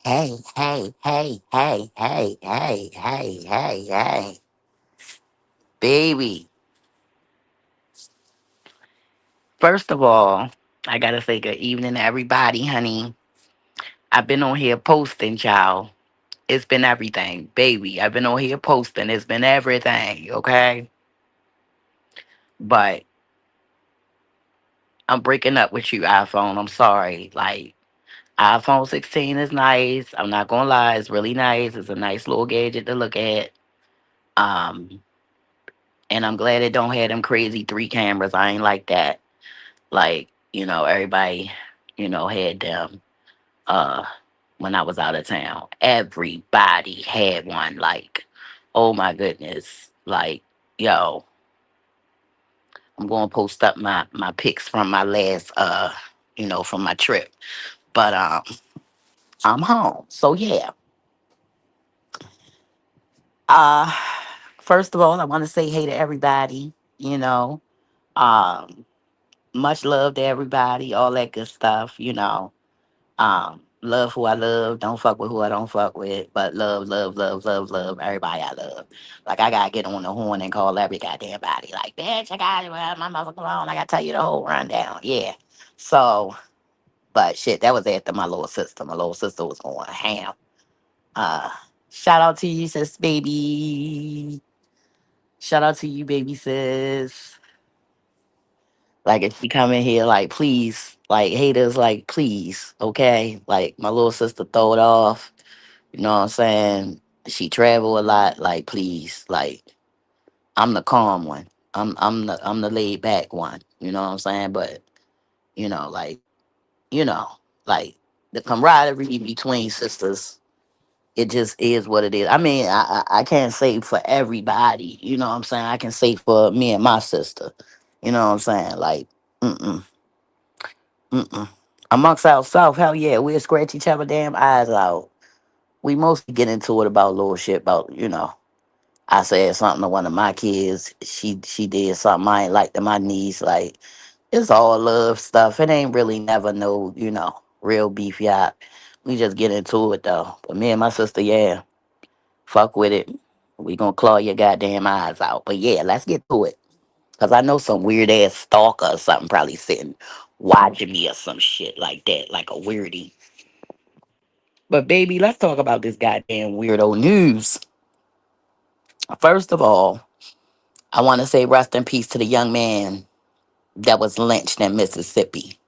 Hey, hey, hey, hey, hey, hey, hey, hey, hey. Baby. First of all, I gotta say good evening to everybody, honey. I've been on here posting, child. It's been everything, baby. I've been on here posting. It's been everything, okay? But I'm breaking up with you, iPhone. I'm sorry. Like, iPhone 16 is nice. I'm not gonna lie, it's really nice. It's a nice little gadget to look at. Um, and I'm glad it don't have them crazy three cameras. I ain't like that. Like, everybody, had them uh when I was out of town. Everybody had one. Like, oh my goodness. Like, yo, I'm gonna post up my pics from my last from my trip. But I'm home. So yeah. Uh First of all, I wanna say hey to everybody, Um much love to everybody, all that good stuff. Love who I love, don't fuck with who I don't fuck with, but love, love, love, love, love everybody I love. Like I gotta get on the horn and call every goddamn body. Like, bitch, I got my motherfucking alone. I gotta tell you the whole rundown. Yeah. So, but shit, that was after my little sister. My little sister was going ham. Uh, Shout out to you, sis, baby. Shout out to you, baby sis. Like if you come in here, like please, like haters, like please, okay. Like my little sister throw it off. You know what I'm saying? She travel a lot. Like, please, like I'm the calm one. I'm the laid back one. You know what I'm saying? But like you know, like the camaraderie between sisters, it just is what it is. I mean, I can't say for everybody. You know what I'm saying? I can say for me and my sister. You know what I'm saying? Like, mm-mm, mm-mm. Amongst ourselves, hell yeah, we'll scratch each other damn eyes out. We mostly get into it about little shit about, I said something to one of my kids. She did something I ain't like to my niece. Like it's all love stuff. It ain't really never no, real beef yacht. We just get into it though. But me and my sister, yeah, fuck with it. We gonna claw your goddamn eyes out. But yeah, let's get to it. Cause I know some weird ass stalker or something probably sitting watching me or some shit like that, like a weirdie. But baby, let's talk about this goddamn weirdo news. First of all, I want to say rest in peace to the young man that was lynched in Mississippi.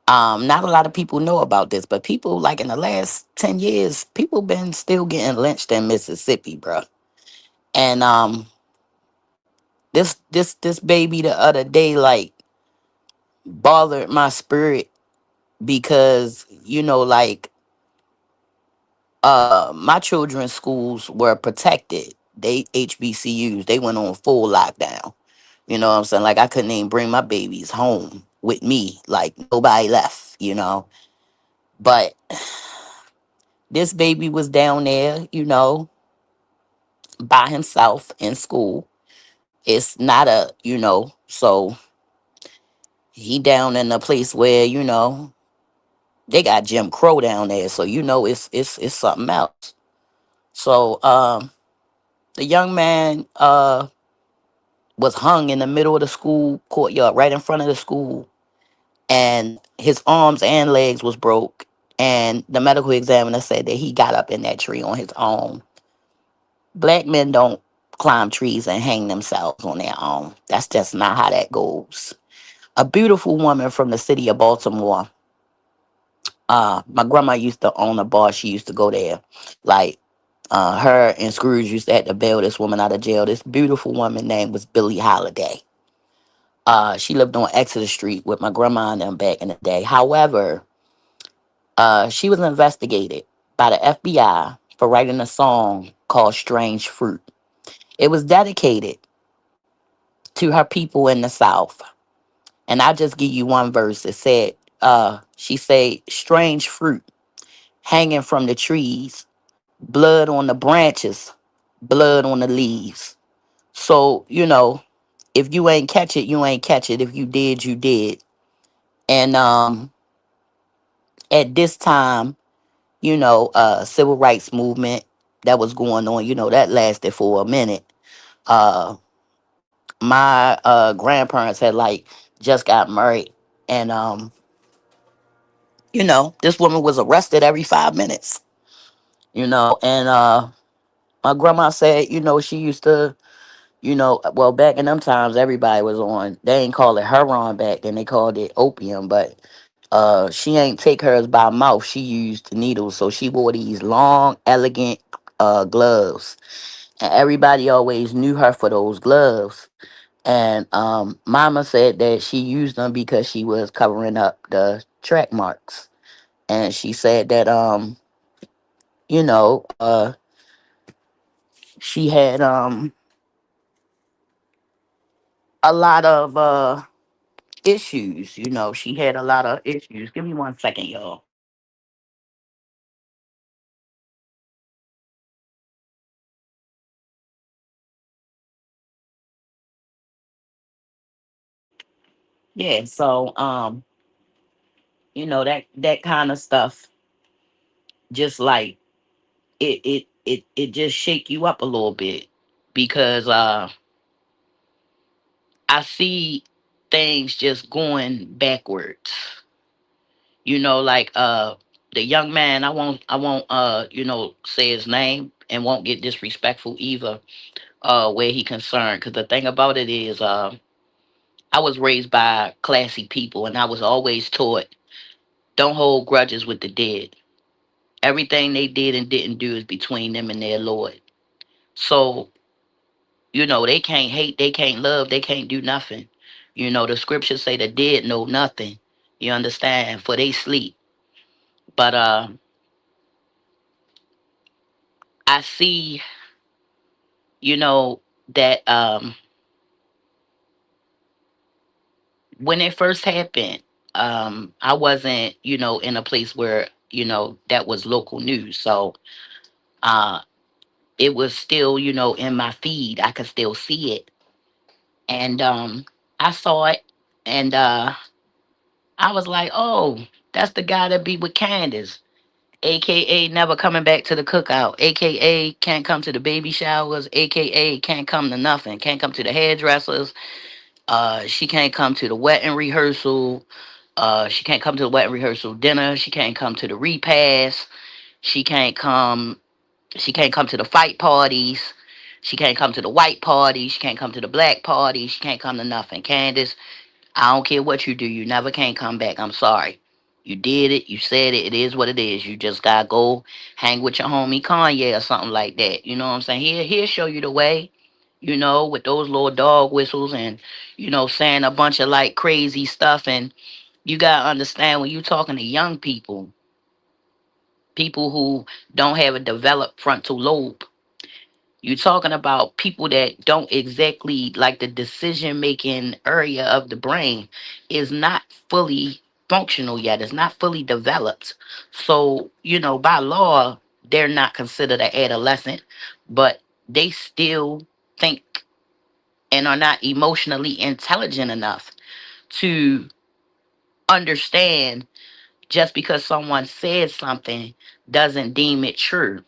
Not a lot of people know about this, but people like in the last 10 years, people been still getting lynched in Mississippi, bro. And this baby the other day like bothered my spirit because like my children's schools were protected. They HBCUs, they went on full lockdown. You know what I'm saying? Like I couldn't even bring my babies home with me. Like nobody left. But this baby was down there, by himself in school. It's not so he down in a place where, they got Jim Crow down there. So it's something else. So the young man was hung in the middle of the school courtyard, right in front of the school, and his arms and legs was broke. And the medical examiner said that he got up in that tree on his own. Black men don't climb trees and hang themselves on their own. That's just not how that goes. A beautiful woman from the city of Baltimore. My grandma used to own a bar. She used to go there. Like her and Scrooge used to have to bail this woman out of jail. This beautiful woman name was Billie Holiday. She lived on Exeter Street with my grandma and them back in the day. However, she was investigated by the FBI for writing a song called Strange Fruit. It was dedicated to her people in the South. And I'll just give you one verse. It said, she said, strange fruit hanging from the trees, blood on the branches, blood on the leaves. So, if you ain't catch it, you ain't catch it. If you did, you did. And at this time, civil rights movement that was going on. That lasted for a minute. Uh, my grandparents had like just got married, and this woman was arrested every 5 minutes. And my grandma said, she used to, well, back in them times, everybody was on. They ain't call it heroin back then; they called it opium. But she ain't take hers by mouth. She used needles, so she wore these long, elegant gloves, and everybody always knew her for those gloves. And Mama said that she used them because she was covering up the track marks, and she said that you know, she had a lot of issues. She had a lot of issues. Give me 1 second, y'all. Yeah, so that kind of stuff, just like it just shake you up a little bit, because I see things just going backwards. Like the young man, I won't say his name, and won't get disrespectful either, where he concerned, because the thing about it is, I was raised by classy people, and I was always taught, don't hold grudges with the dead. Everything they did and didn't do is between them and their Lord. So, they can't hate, they can't love, they can't do nothing. The scriptures say the dead know nothing. You understand? For they sleep. But I see, you know, that when it first happened, I wasn't, in a place where, that was local news. So uh it was still, in my feed. I could still see it. And I saw it, and I was like, oh, that's the guy that be with Candace, aka never coming back to the cookout, aka can't come to the baby showers, aka can't come to nothing, can't come to the hairdressers. She can't come to the wedding rehearsal. She can't come to the wedding rehearsal dinner. She can't come to the repast. She can't come. She can't come to the fight parties. She can't come to the white party. She can't come to the black party. She can't come to nothing. Candace, I don't care what you do. You never can come back. I'm sorry. You did it. You said it. It is what it is. You just gotta go hang with your homie Kanye or something like that. You know what I'm saying? He'll show you the way. With those little dog whistles, and saying a bunch of like crazy stuff. And you gotta understand, when you talking to young people, people who don't have a developed frontal lobe, you're talking about people that don't exactly, like, the decision making area of the brain is not fully functional yet. It's not fully developed. So, by law, they're not considered an adolescent, but they still think and are not emotionally intelligent enough to understand, just because someone says something doesn't deem it true.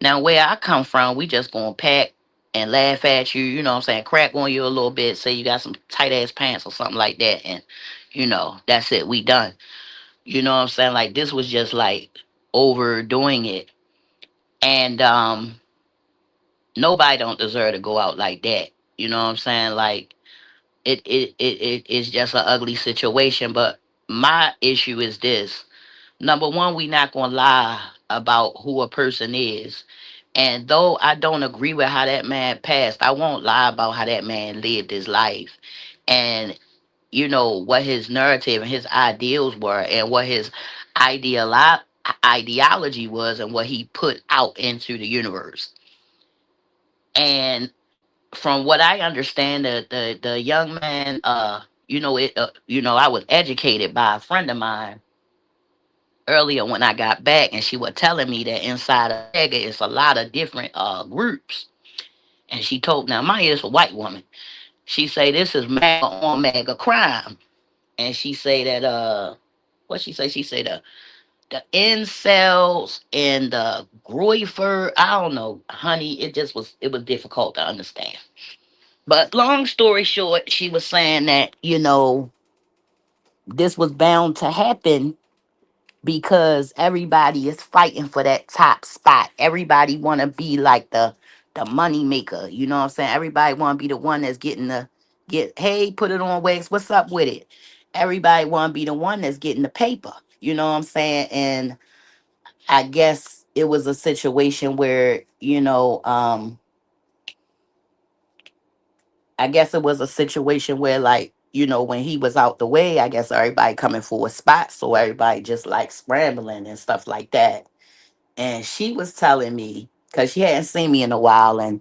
Now, where I come from, we just gonna pack and laugh at you, you know what I'm saying, crack on you a little bit, say you got some tight ass pants or something like that, and that's it, we done. You know what I'm saying? Like, this was just like overdoing it. And nobody don't deserve to go out like that. You know what I'm saying? Like, it is just an ugly situation. But my issue is this. Number one, we not gonna lie about who a person is. And though I don't agree with how that man passed, I won't lie about how that man lived his life. And what his narrative and his ideals were, and what his ideolo- ideology was, and what he put out into the universe. And from what I understand, the young man, I was educated by a friend of mine earlier when I got back, and she was telling me that inside of Mega it's a lot of different groups. And she told, now Maya is a white woman. She say this is mega on mega crime. And she say that what she say? She say that the incels and the Groyfer, I don't know, honey, it was difficult to understand. But long story short, she was saying that, this was bound to happen because everybody is fighting for that top spot. Everybody want to be like the money maker. You know what I'm saying? Everybody want to be the one that's getting the get. Hey, put it on wax. What's up with it? Everybody want to be the one that's getting the paper. You know what I'm saying? And I guess it was a situation where I guess it was a situation where, like, when he was out the way, I guess everybody coming for a spot, so everybody just like scrambling and stuff like that. And she was telling me because she hadn't seen me in a while, and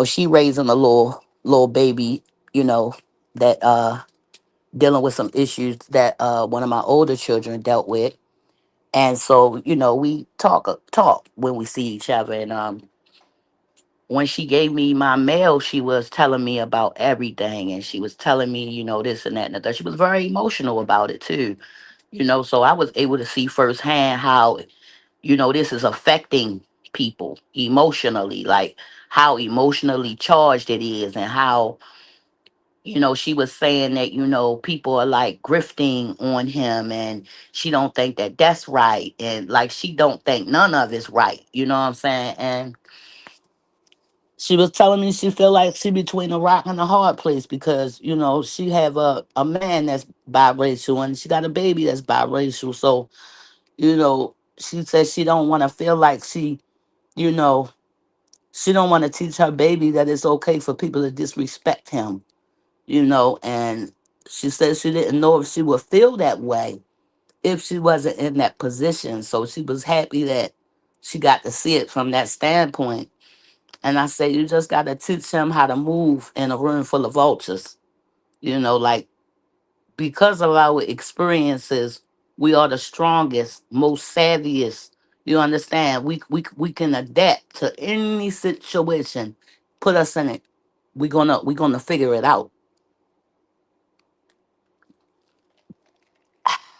she raising a little baby, you know, that dealing with some issues that one of my older children dealt with. And so, we talk when we see each other. And when she gave me my mail, she was telling me about everything, and she was telling me, this and that and the third. She was very emotional about it too. So I was able to see firsthand how this is affecting people emotionally, like how emotionally charged it is, and how, she was saying that, people are like grifting on him, and she don't think that that's right. And like, she don't think none of it's right. You know what I'm saying? And she was telling me she feel like she between a rock and a hard place because, she have a man that's biracial and she got a baby that's biracial. So, she says she don't want to feel like you know, she don't want to teach her baby that it's okay for people to disrespect him, and she said she didn't know if she would feel that way if she wasn't in that position. So she was happy that she got to see it from that standpoint. And I said, you just got to teach him how to move in a room full of vultures, like, because of our experiences, we are the strongest, most savviest. You understand? We can adapt to any situation. Put us in it. We're gonna figure it out.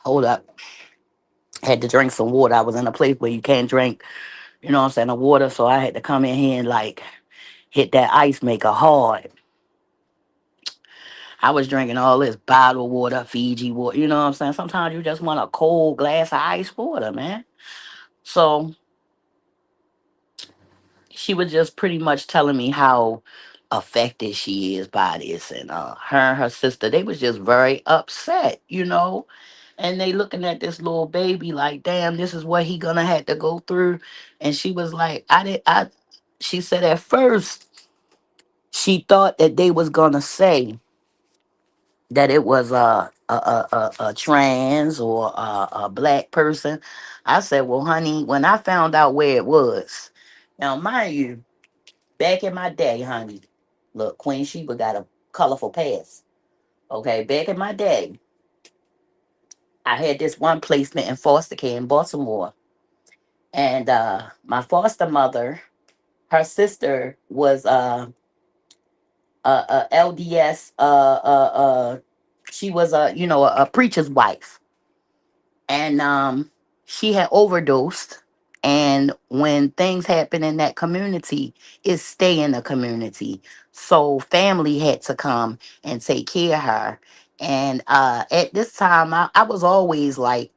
Hold up. Had to drink some water. I was in a place where you can't drink, what I'm saying, the water. So I had to come in here and like hit that ice maker hard. I was drinking all this bottled water, Fiji water. You know what I'm saying? Sometimes you just want a cold glass of ice water, man. So she was just pretty much telling me how affected she is by this. And her and her sister, they was just very upset, and they looking at this little baby like, damn, this is what he gonna have to go through. And she was like, she said at first she thought that they was gonna say that it was a trans or a black person. I said, well, honey, when I found out where it was, now mind you, back in my day, honey, look, Queen Sheba got a colorful past. Okay, back in my day, I had this one placement in foster care in Baltimore. And my foster mother, her sister was LDS. She was a preacher's wife, and she had overdosed. And when things happen in that community, it stay in the community. So family had to come and take care of her. And at this time, I was always like,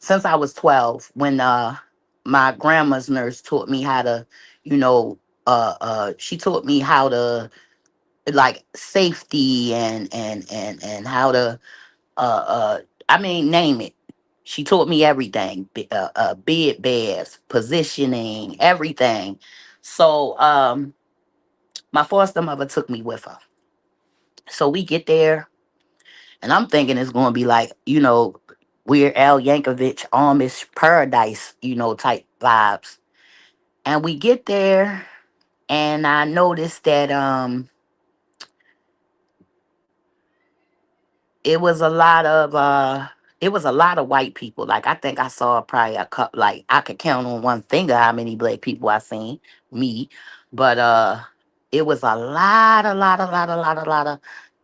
since I was 12, when my grandma's nurse taught me how to, you know, she taught me how to, like, safety and how to I mean, name it. She taught me everything. Bed baths, positioning, everything. So my foster mother took me with her. So we get there, and I'm thinking it's gonna be like, Weird Al Yankovic Amish paradise, type vibes. And we get there, and I noticed that it was a lot of white people. Like, I think I saw probably a couple, like, I could count on one finger how many black people I seen. Me. But it was a lot of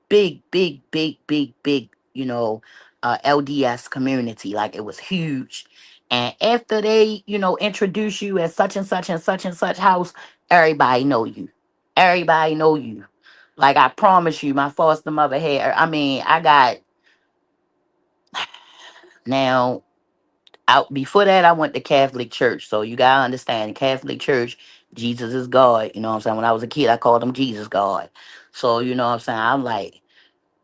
big, big, big, big, big, LDS community. Like it was huge. And after they, introduce you as such and such and such and such house, everybody know you. Everybody know you. Like I promise you, my foster mother had. I mean, I got now out before that. I went to Catholic church, so you gotta understand Catholic church. Jesus is God. You know what I'm saying? When I was a kid, I called him Jesus God. So you know what I'm saying. I'm like,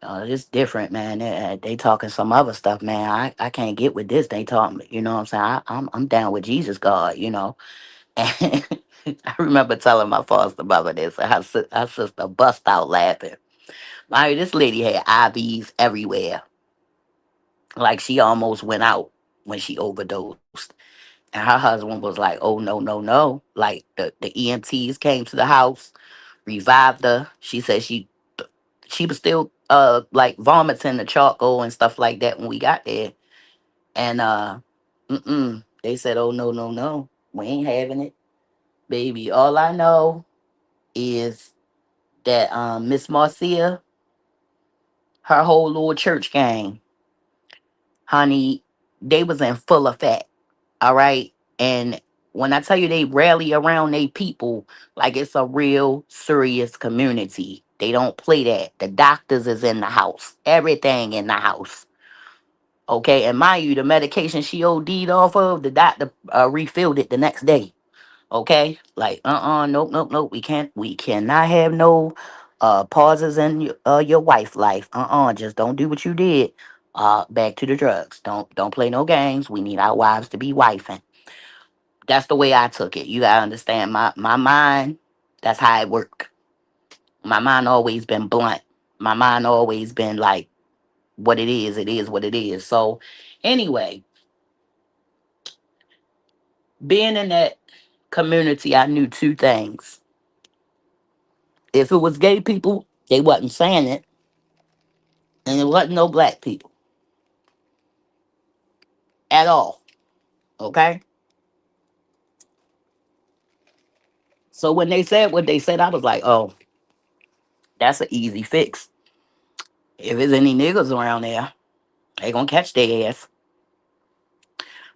it's different, man. They talking some other stuff, man. I can't get with this. They talking, you know what I'm saying? I'm down with Jesus God, And I remember telling my foster mother this, and her sister bust out laughing. Like this lady had IVs everywhere, like she almost went out when she overdosed. And her husband was like, "Oh no, no, no!" Like the EMTs came to the house, revived her. She said she was still like vomiting the charcoal and stuff like that when we got there. And they said, "Oh no, no, no, we ain't having it, baby." All I know is that Miss Marcia, her whole little church gang, honey, they was in full effect. All right, and when I tell you they rally around they people like it's a real serious community. They don't play that. The doctors is in the house. Everything in the house. Okay, and mind you, the medication she OD'd off of, the doctor refilled it the next day. Okay, like nope, nope, nope. We cannot have no pauses in your wife life. Just don't do what you did. Back to the drugs. Don't play no games. We need our wives to be wifing. That's the way I took it. You gotta understand my mind. That's how it work. My mind always been blunt. My mind always been like what it is. It is what it is. So anyway, being in that community, I knew two things. If it was gay people, they wasn't saying it, and it wasn't no black people at all. Okay, so when they said what they said, I was like, oh, that's an easy fix. If there's any niggas around there, they gonna catch their ass.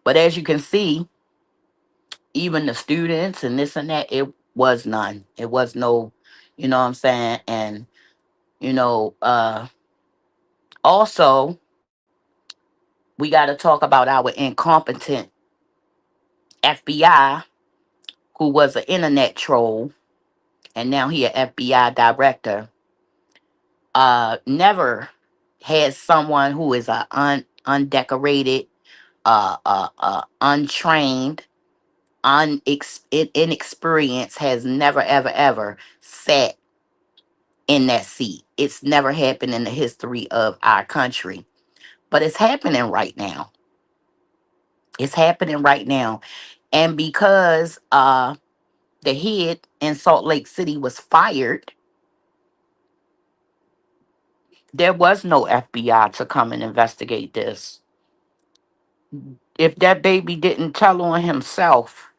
But as you can see, even the students and this and that, it was none. It was no, you know what I'm saying, and you know, also we got to talk about our incompetent FBI, who was an internet troll, and now he an FBI director. Never had someone who is a undecorated, untrained, inexperienced, has never ever ever sat in that seat. It's never happened in the history of our country, but it's happening right now. It's happening right now, and because the head in Salt Lake City was fired, there was no FBI to come and investigate this. If that baby didn't tell on himself,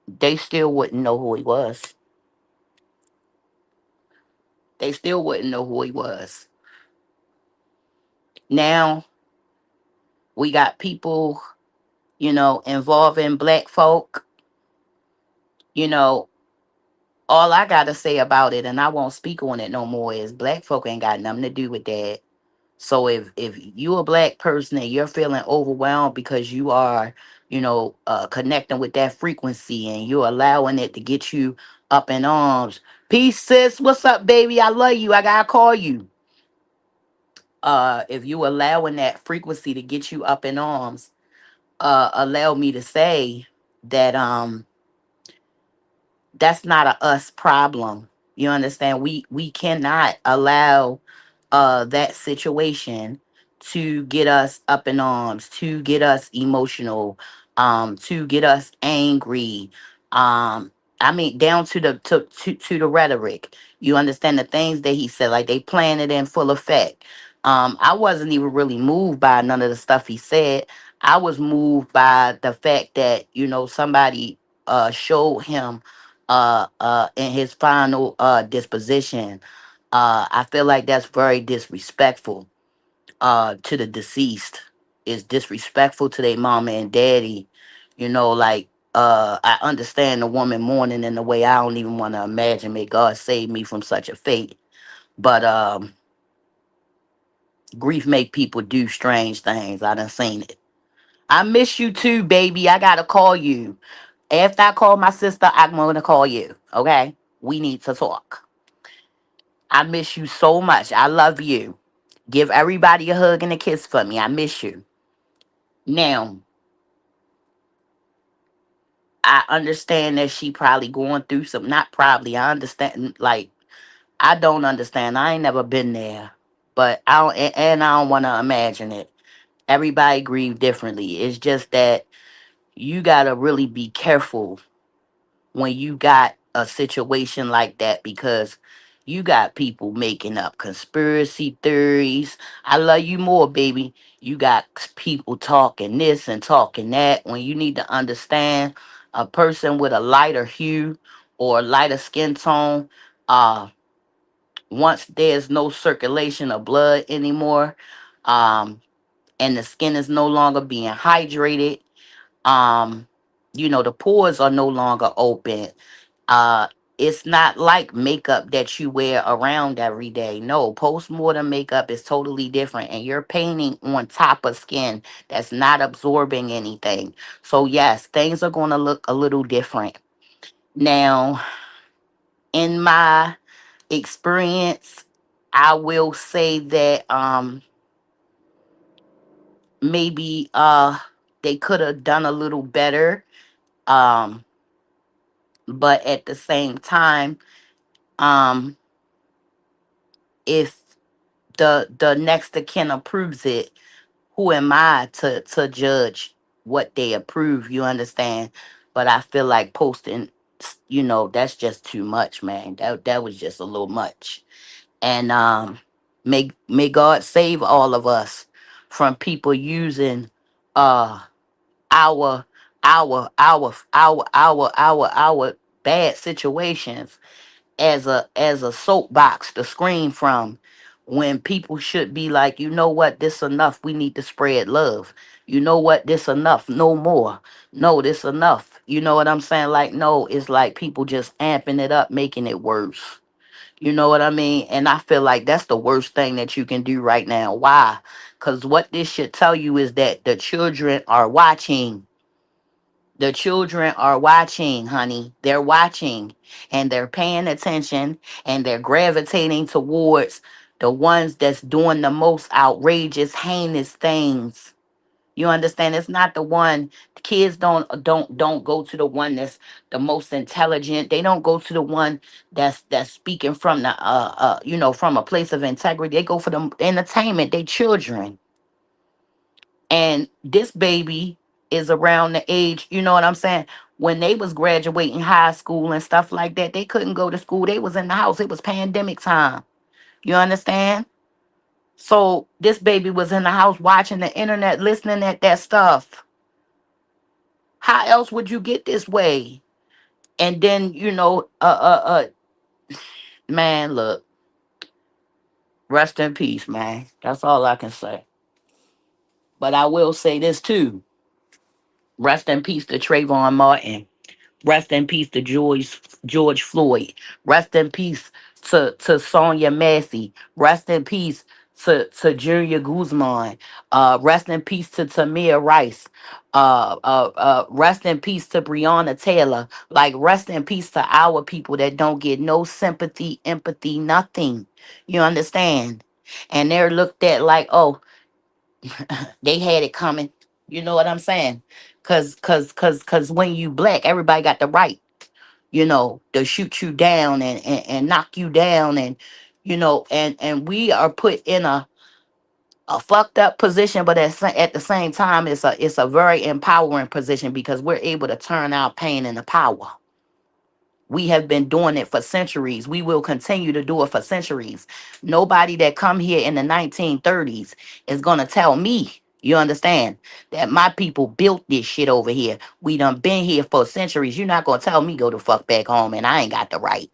they still wouldn't know who he was. They still wouldn't know who he was. Now we got people, involving black folk. You know, all I gotta say about it, and I won't speak on it no more, is black folk ain't got nothing to do with that. So if you a black person and you're feeling overwhelmed because you are, connecting with that frequency and you're allowing it to get you up in arms. Peace, sis. What's up, baby? I love you. I gotta call you. If you allowing that frequency to get you up in arms, allow me to say that that's not a us problem. You understand? We cannot allow that situation to get us up in arms, to get us emotional, to get us angry. Um, I mean, down to to the rhetoric. You understand the things that he said, like they playing it in full effect. I wasn't even really moved by none of the stuff he said. I was moved by the fact that somebody showed him in his final disposition. I feel like that's very disrespectful. to the deceased is disrespectful to their mama and daddy. You know, like I understand the woman mourning in a way I don't even want to imagine. May God save me from such a fate. But grief make people do strange things. I done seen it. I miss you too, baby. I gotta call you. After I call my sister, I'm gonna call you. Okay? We need to talk. I miss you so much. I love you. Give everybody a hug and a kiss for me. I miss you. Now, I understand that she probably going through some, not probably, I understand, like, I don't understand. I ain't never been there. But I don't, and I don't want to imagine it. Everybody grieve differently. It's just that you got to really be careful when you got a situation like that, because you got people making up conspiracy theories. I love you more, baby. You got people talking this and talking that, when you need to understand a person with a lighter hue or lighter skin tone. uh Once there's no circulation of blood anymore, um and the skin is no longer being hydrated, um the pores are no longer open. uh it's not like makeup that you wear around every day. No, postmortem makeup is totally different, and you're painting on top of skin that's not absorbing anything. So yes, things are going to look a little different. Now, in my experience, I will say that maybe they could have done a little better. um but at the same time, um if the next of kin approves it, who am I to judge what they approve? You understand? But I feel like posting, that's just too much, man. That was just a little much. And may God save all of us from people using uh our our bad situations as a soapbox to scream from, when people should be like, you know what, this enough, we need to spread love. You know what, this enough, no more. No, this enough. You know what I'm saying? Like, no, it's like people just amping it up, making it worse. You know what I mean? And I feel like that's the worst thing that you can do right now. Why? Because what this should tell you is that the children are watching. The children are watching, honey. They're watching, and they're paying attention, and they're gravitating towards the ones that's doing the most outrageous, heinous things. You understand? It's not the one. Kids don't go to the one that's the most intelligent. They don't go to the one that's speaking from the from a place of integrity. They go for the entertainment. They children. And this baby is around the age, you know what I'm saying, when they was graduating high school and stuff like that. They couldn't go to school. They was in the house. It was pandemic time. You understand? So this baby was in the house watching the internet, listening at that stuff. How else would you get this way? And then, man, look, rest in peace, man. That's all I can say. But I will say this too: rest in peace to Trayvon Martin. Rest in peace to George Floyd. Rest in peace to Sonia Massey. Rest in peace to Junior Guzman. Rest in peace to Tamir Rice. Rest in peace to Breonna Taylor. Like, rest in peace to our people that don't get no sympathy, empathy, nothing. You understand? And they're looked at like, oh, they had it coming. You know what I'm saying? Cause when you black, everybody got the right, to shoot you down and knock you down, and and we are put in a fucked up position, but at the same time, it's a very empowering position, because we're able to turn our pain into power. We have been doing it for centuries. We will continue to do it for centuries. Nobody that come here in the 1930s is going to tell me, you understand, that my people built this shit over here. We done been here for centuries. You're not going to tell me go the fuck back home and I ain't got the right.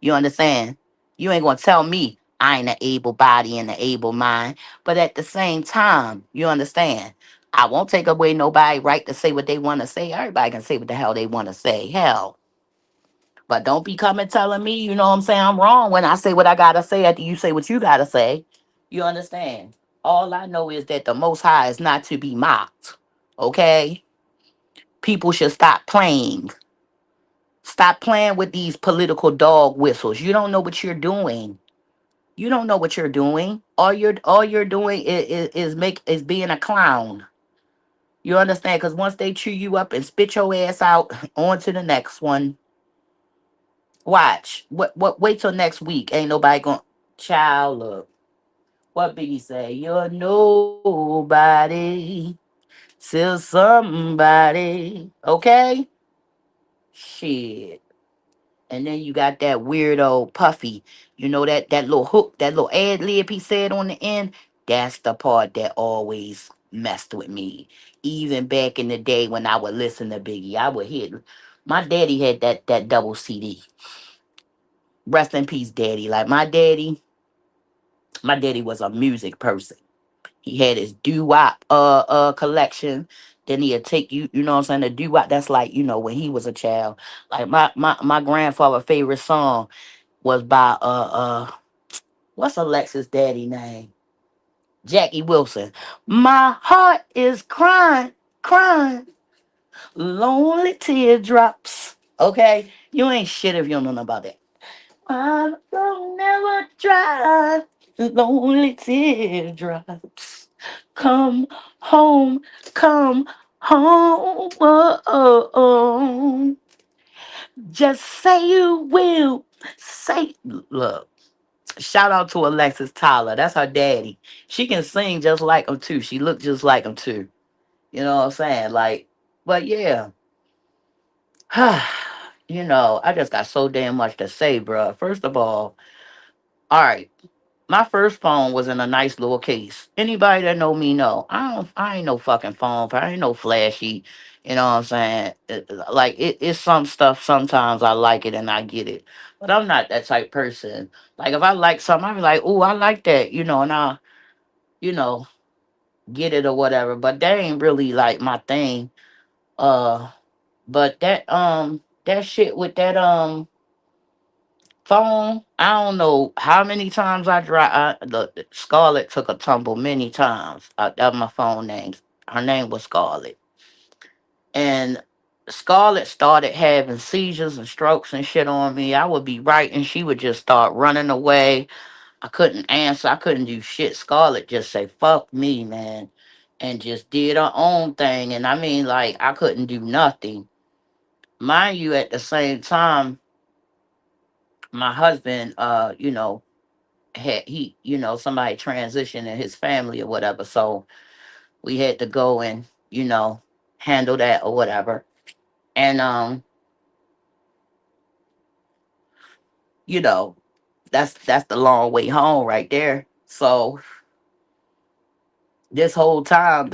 You understand? You ain't going to tell me I ain't an able body and an able mind. But at the same time, you understand, I won't take away nobody right to say what they want to say. Everybody can say what the hell they want to say. Hell. But don't be coming telling me, you know what I'm saying, I'm wrong when I say what I gotta say after you say what you gotta say. You understand? All I know is that the most high is not to be mocked. Okay? People should stop playing. Stop playing with these political dog whistles. You don't know what you're doing. You don't know what you're doing. All you're doing is being a clown. You understand? Because once they chew you up and spit your ass out, on to the next one. Watch. What wait till next week. Ain't nobody going child look. What Biggie say? You're nobody till somebody. Okay? Shit. And then you got that weirdo Puffy. You know that little hook, that little ad lib he said on the end. That's the part that always messed with me. Even back in the day when I would listen to Biggie, I would hit. My daddy had that double CD. Rest in peace, daddy. Like my daddy was a music person. He had his doo wop collection. Then he'd take you, you know what I'm saying, the doo wop. That's like, when he was a child. Like my grandfather's favorite song was by what's Alexis daddy name? Jackie Wilson. My heart is crying, crying, lonely teardrops. Okay? You ain't shit if you don't know nothing about that. I will never dry, lonely teardrops. Come home, come home. Oh, oh, oh. Just say you will. Say, look. Shout out to Alexis Tyler. That's her daddy. She can sing just like him too. She looked just like him too. You know what I'm saying? Like, but yeah. I just got so damn much to say, bruh. First of all right. My first phone was in a nice little case. Anybody that know me know. I ain't no fucking phone. I ain't no flashy. You know what I'm saying? It's some stuff sometimes I like it and I get it. But I'm not that type person. Like if I like something, I be like, "Ooh, I like that," and I, you know, get it or whatever. But that ain't really like my thing. Uh but that shit with that phone, I don't know how many times I drive. The Scarlett took a tumble many times. That my phone name. Her name was Scarlett, and Scarlett started having seizures and strokes and shit on me. I would be right, and she would just start running away. I couldn't answer. I couldn't do shit. Scarlett just say "fuck me, man," and just did her own thing. And I mean, like I couldn't do nothing. Mind you, at the same time, my husband, had somebody transitioned in his family or whatever, so we had to go and handle that or whatever. And you know that's the long way home right there. So the whole time,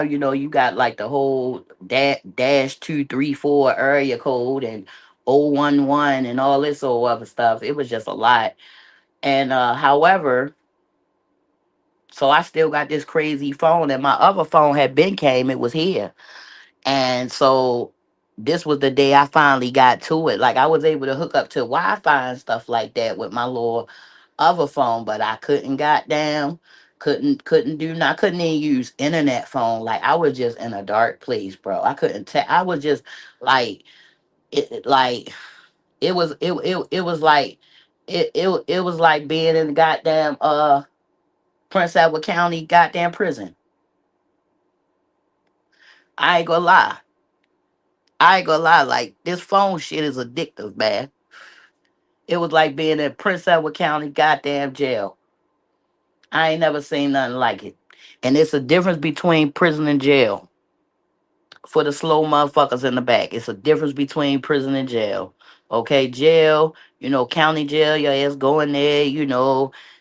you got like the whole dash 234 area code and 011 and all this old other stuff. It was just a lot. And however, so I still got this crazy phone, and my other phone had been came, it was here. And so this was the day I finally got to it. Like I was able to hook up to Wi-Fi and stuff like that with my little other phone, but I couldn't goddamn couldn't do not couldn't even use internet phone. Like I was just in a dark place, bro. I couldn't tell. I was just like like it was like it was like being in the goddamn Prince Edward County goddamn prison. I ain't gonna lie. I ain't gonna lie, like this phone shit is addictive, man. It was like being in Prince Edward County goddamn jail. I ain't never seen nothing like it. And it's a difference between prison and jail. For the slow motherfuckers in the back, it's a difference between prison and jail. Okay, jail, county jail, your ass going there,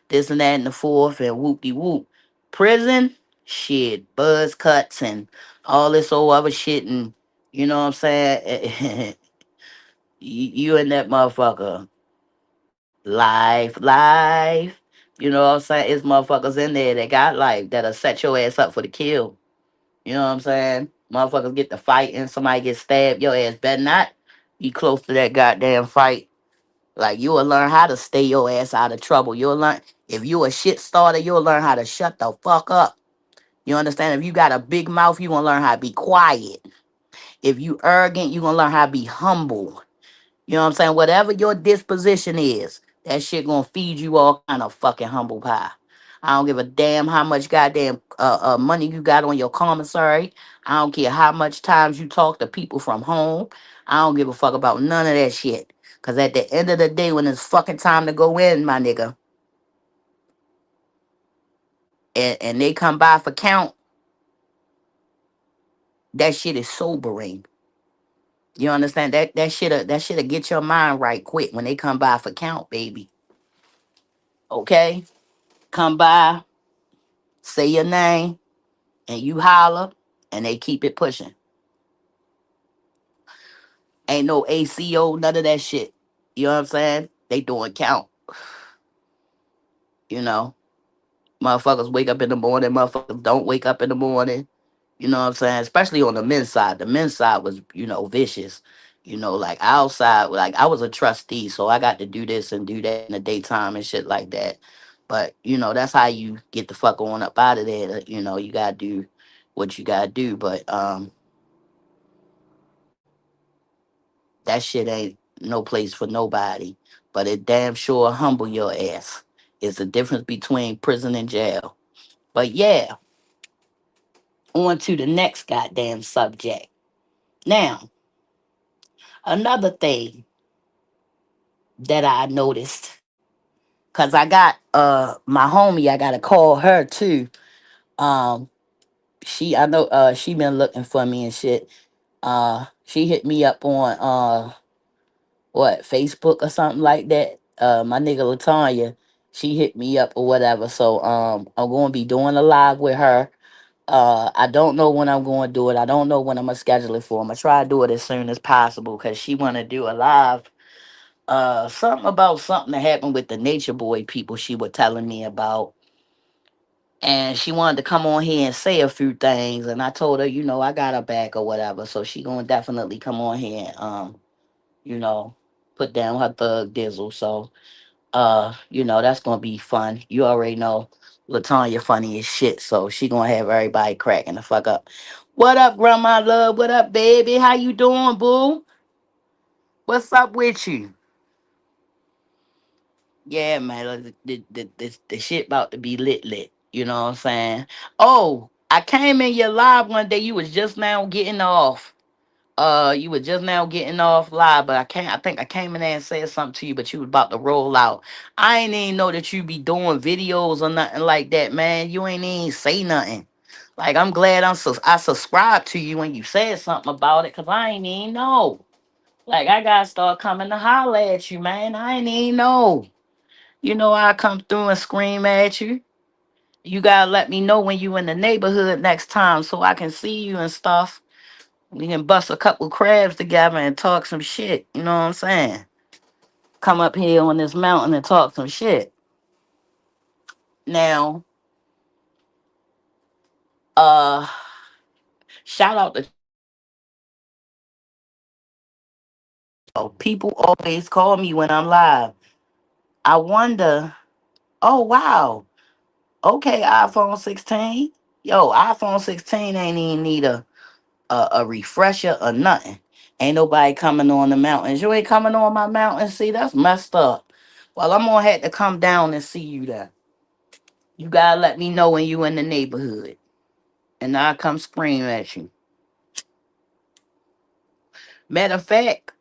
this and that and the fourth and whoop de whoop. Prison, shit, buzz cuts and all this old other shit, and you know what I'm saying? You and that motherfucker. Life, life. You know what I'm saying? It's motherfuckers in there that got life that'll set your ass up for the kill. You know what I'm saying? Motherfuckers get to fight and somebody get stabbed. Your ass better not be close to that goddamn fight. Like you will learn how to stay your ass out of trouble. You'll learn if you a shit starter, you'll learn how to shut the fuck up. You understand? If you got a big mouth, you gonna learn how to be quiet. If you arrogant, you gonna learn how to be humble. You know what I'm saying? Whatever your disposition is, that shit gonna feed you all kind of fucking humble pie. I don't give a damn how much goddamn money you got on your commissary. I don't care how much times you talk to people from home. I don't give a fuck about none of that shit. Cause at the end of the day, when it's fucking time to go in, my nigga, and they come by for count, that shit is sobering. You understand? That shit'll get your mind right quick when they come by for count, baby. Okay? Come by, say your name, and you holler, and they keep it pushing. Ain't no ACO, none of that shit. You know what I'm saying? They doing count, you know. Motherfuckers wake up in the morning, motherfuckers don't wake up in the morning. You know what I'm saying? Especially on the men's side. The men's side was, vicious. Like outside, like I was a trustee, so I got to do this and do that in the daytime and shit like that. But, that's how you get the fuck on up out of there. You gotta do what you gotta do. But that shit ain't no place for nobody. But it damn sure humble your ass. It's the difference between prison and jail. But yeah, on to the next goddamn subject. Now, another thing that I noticed, cause I got my homie, I gotta call her too. Um, I know she been looking for me and shit. She hit me up on what, Facebook or something like that. My nigga Latanya, she hit me up or whatever. So I'm gonna be doing a live with her. I don't know when I'm going to do it. I don't know when I'm gonna schedule it for. I'm gonna try to do it as soon as possible because she wanna do a live. Something about something that happened with the Nature Boy people she was telling me about. And she wanted to come on here and say a few things, and I told her, I got her back or whatever. So she gonna definitely come on here and you know, put down her thug dizzle. So that's gonna be fun. You already know Latanya funny as shit, so she gonna have everybody cracking the fuck up. What up, grandma love? What up, baby? How you doing, boo? What's up with you? Yeah, man, like, the shit about to be lit. You know what I'm saying? Oh, I came in your live one day. You was just now getting off. You were just now getting off live, but I think I came in there and said something to you, but you was about to roll out. I ain't even know that you be doing videos or nothing like that, man. You ain't even say nothing. Like I'm glad I subscribed to you when you said something about it, cause I ain't even know. Like I gotta start coming to holler at you, man. I ain't even know. I come through and scream at you. You gotta let me know when you in the neighborhood next time so I can see you and stuff. We can bust a couple crabs together and talk some shit. You know what I'm saying? Come up here on this mountain and talk some shit. Now, uh, shout out to people always call me when I'm live. I wonder, oh wow, okay, iPhone 16. Yo, iPhone 16 ain't even need a refresher or nothing. Ain't nobody coming on the mountains. You ain't coming on my mountain. See, that's messed up. Well, I'm gonna have to come down and see you there. You gotta let me know when you in the neighborhood, and I'll come scream at you. Matter of fact,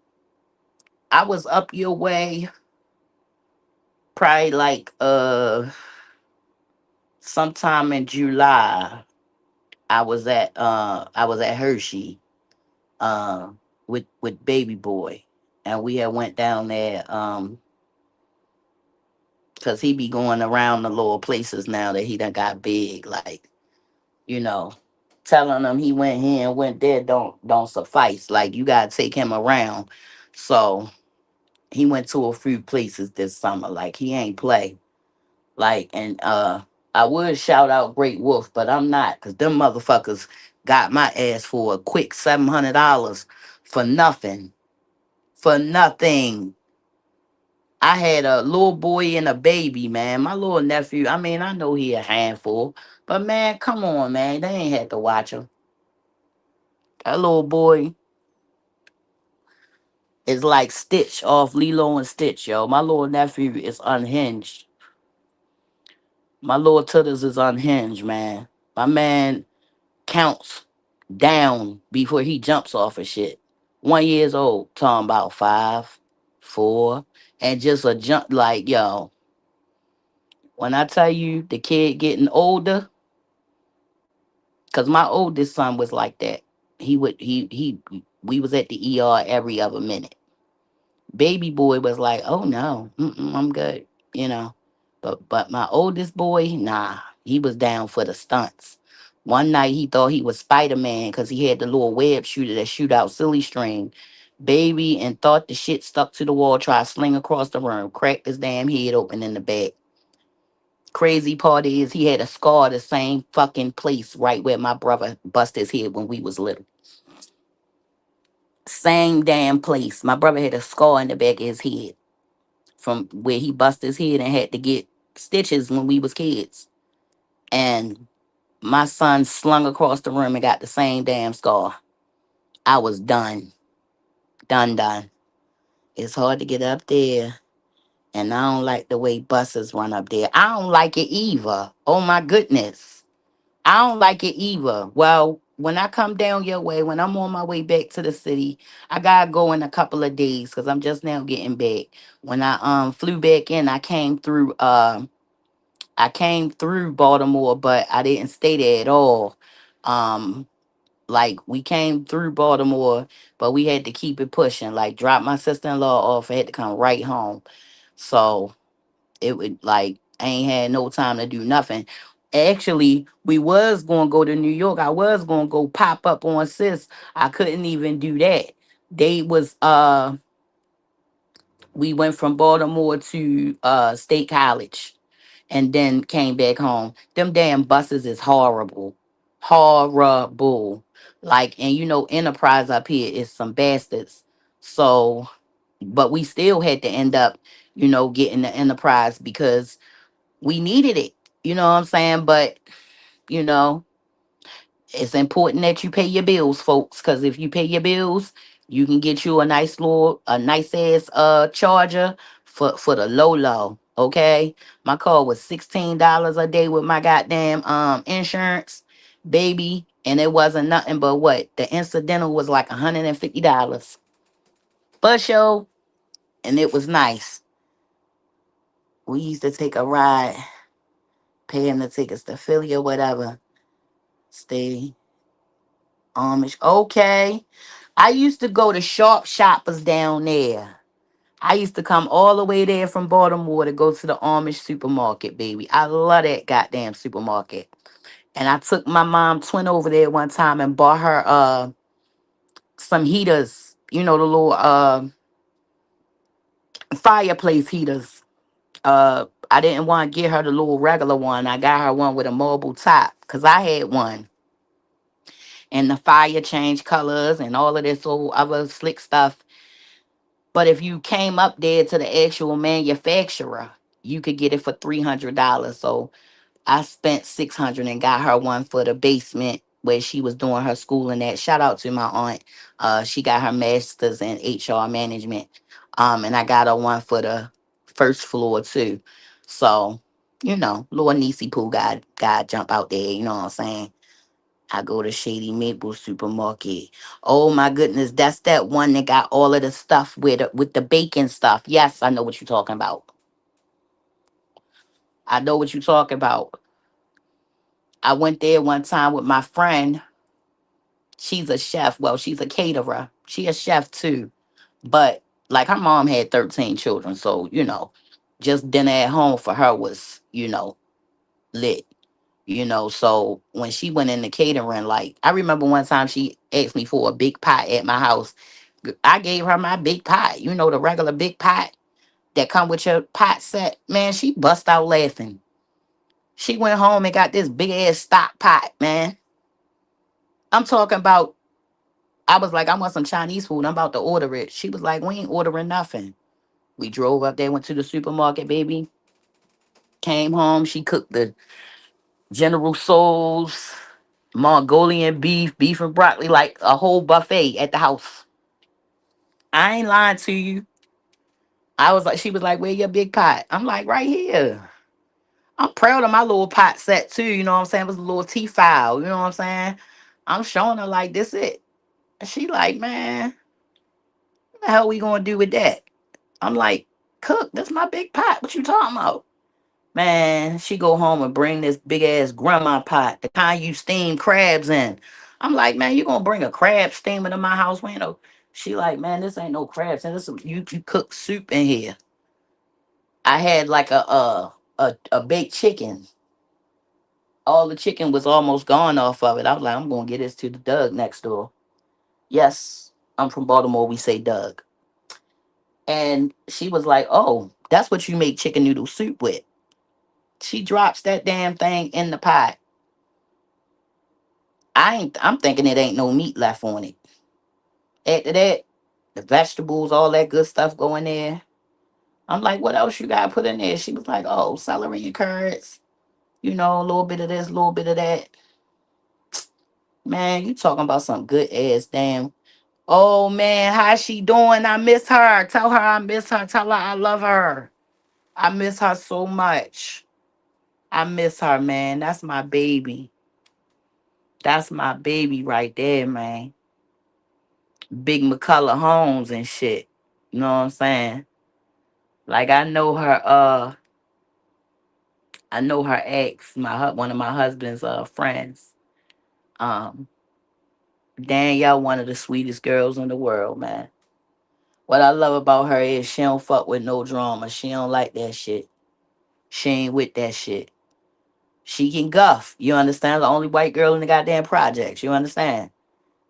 I was up your way probably like sometime in July. I was at Hershey uh with baby boy, and we had went down there because he be going around the little places now that he done got big, like, you know, telling him he went here and went there don't suffice. Like you gotta take him around. So he went to a few places this summer. Like he ain't play. Like, and I would shout out Great Wolf, but I'm not, because them motherfuckers got my ass for a quick $700 for nothing. For nothing. I had a little boy and a baby, man. My little nephew, I mean, I know he a handful, but man, come on, man. They ain't had to watch him. That little boy is like Stitch off Lilo and Stitch, yo. My little nephew is unhinged. My little Tutters is unhinged, man. My man counts down before he jumps off of shit. 1 years old, talking about 5, 4, and just a jump like yo. When I tell you the kid getting older, cause my oldest son was like that. He we was at the ER every other minute. Baby boy was like, oh no, I'm good, you know. But my oldest boy, nah, he was down for the stunts. One night he thought he was Spider Man because he had the little web shooter that shoot out silly string, baby, and thought the shit stuck to the wall. Tried to sling across the room, cracked his damn head open in the back. Crazy part is he had a scar the same fucking place right where my brother bust his head when we was little. Same damn place. My brother had a scar in the back of his head from where he bust his head and had to get stitches when we was kids. And my son slung across the room and got the same damn scar. I was done. Done, done. It's hard to get up there. And I don't like the way buses run up there. I don't like it either. Oh my goodness. I don't like it either. Well, when I come down your way, when I'm on my way back to the city, I gotta go in a couple of days because I'm just now getting back. When I flew back in, I came through Baltimore, but I didn't stay there at all. Um, like we came through Baltimore, but we had to keep it pushing. Like drop my sister in law off, I had to come right home. So it would like I ain't had no time to do nothing. Actually, we was gonna go to New York. I was gonna go pop up on sis. I couldn't even do that. They was we went from Baltimore to State College and then came back home. Them damn buses is horrible. Horrible. Like, and you know, Enterprise up here is some bastards. So, but we still had to end up, you know, getting the Enterprise because we needed it. You know what I'm saying? But, you know, it's important that you pay your bills, folks, because if you pay your bills, you can get you a nice ass charger for the low. Okay. My car was $16 a day with my goddamn insurance, baby. And it wasn't nothing but what? The incidental was like $150. Bus show, and it was nice. We used to take a ride, paying the tickets to Philly or whatever. Stay Amish. Okay. I used to go to Sharp Shoppers down there. I used to come all the way there from Baltimore to go to the Amish supermarket, baby. I love that goddamn supermarket. And I took my mom twin over there one time and bought her some heaters, you know, the little fireplace heaters. I didn't want to get her the little regular one. I got her one with a mobile top because I had one. And the fire changed colors and all of this old other slick stuff. But if you came up there to the actual manufacturer, you could get it for $300. So I spent 600 and got her one for the basement where she was doing her schooling at. Shout out to my aunt. She got her master's in HR management. And I got her one for the first floor too. So, you know, little Niecy Pooh got jump out there, you know what I'm saying? I go to Shady Maple Supermarket. Oh my goodness, that's that one that got all of the stuff with the bacon stuff. Yes, I know what you're talking about. I know what you're talking about. I went there one time with my friend. She's a chef. Well, she's a caterer. She a chef too. But like her mom had 13 children, so you know, just dinner at home for her was, you know, lit. You know, so when she went into catering, like I remember one time she asked me for a big pot at my house. I gave her my big pot, you know, the regular big pot that come with your pot set. Man, she bust out laughing. She went home and got this big ass stock pot, man. I'm talking about, I was like, I want some Chinese food. I'm about to order it. She was like, we ain't ordering nothing. We drove up there, went to the supermarket, baby. Came home. She cooked the General Soul's Mongolian beef, beef and broccoli, like a whole buffet at the house. I ain't lying to you. I was like, she was like, where your big pot? I'm like, right here. I'm proud of my little pot set too. You know what I'm saying? It was a little T file. You know what I'm saying? I'm showing her like this it. And she like, man, what the hell we gonna do with that? I'm like, cook. That's my big pot. What you talking about? Man, she go home and bring this big ass grandma pot, the kind you steam crabs in. I'm like, man, you gonna bring a crab steamer to my house? We know. She like, man, this ain't no crabs. And this you cook soup in here. I had like a baked chicken. All the chicken was almost gone off of it. I was like, I'm gonna get this to the Doug next door. Yes, I'm from Baltimore. We say Doug. And she was like, oh, that's what you make chicken noodle soup with. She drops that damn thing in the pot. I'm thinking it ain't no meat left on it. After that, the vegetables, all that good stuff go in there. I'm like, what else you gotta put in there? She was like, oh, celery and carrots, a little bit of this, a little bit of that. Man, you talking about some good ass damn. Oh man, how she doing? I miss her. Tell her I miss her. Tell her I love her. I miss her so much. I miss her, man. That's my baby. That's my baby right there, man. Big McCullough Homes and shit. You know what I'm saying? Like I know her ex, one of my husband's friends. Um Danielle, one of the sweetest girls in the world, man. What I love about her is she don't fuck with no drama. She don't like that shit. She ain't with that shit. She can guff. You understand? The only white girl in the goddamn projects. You understand?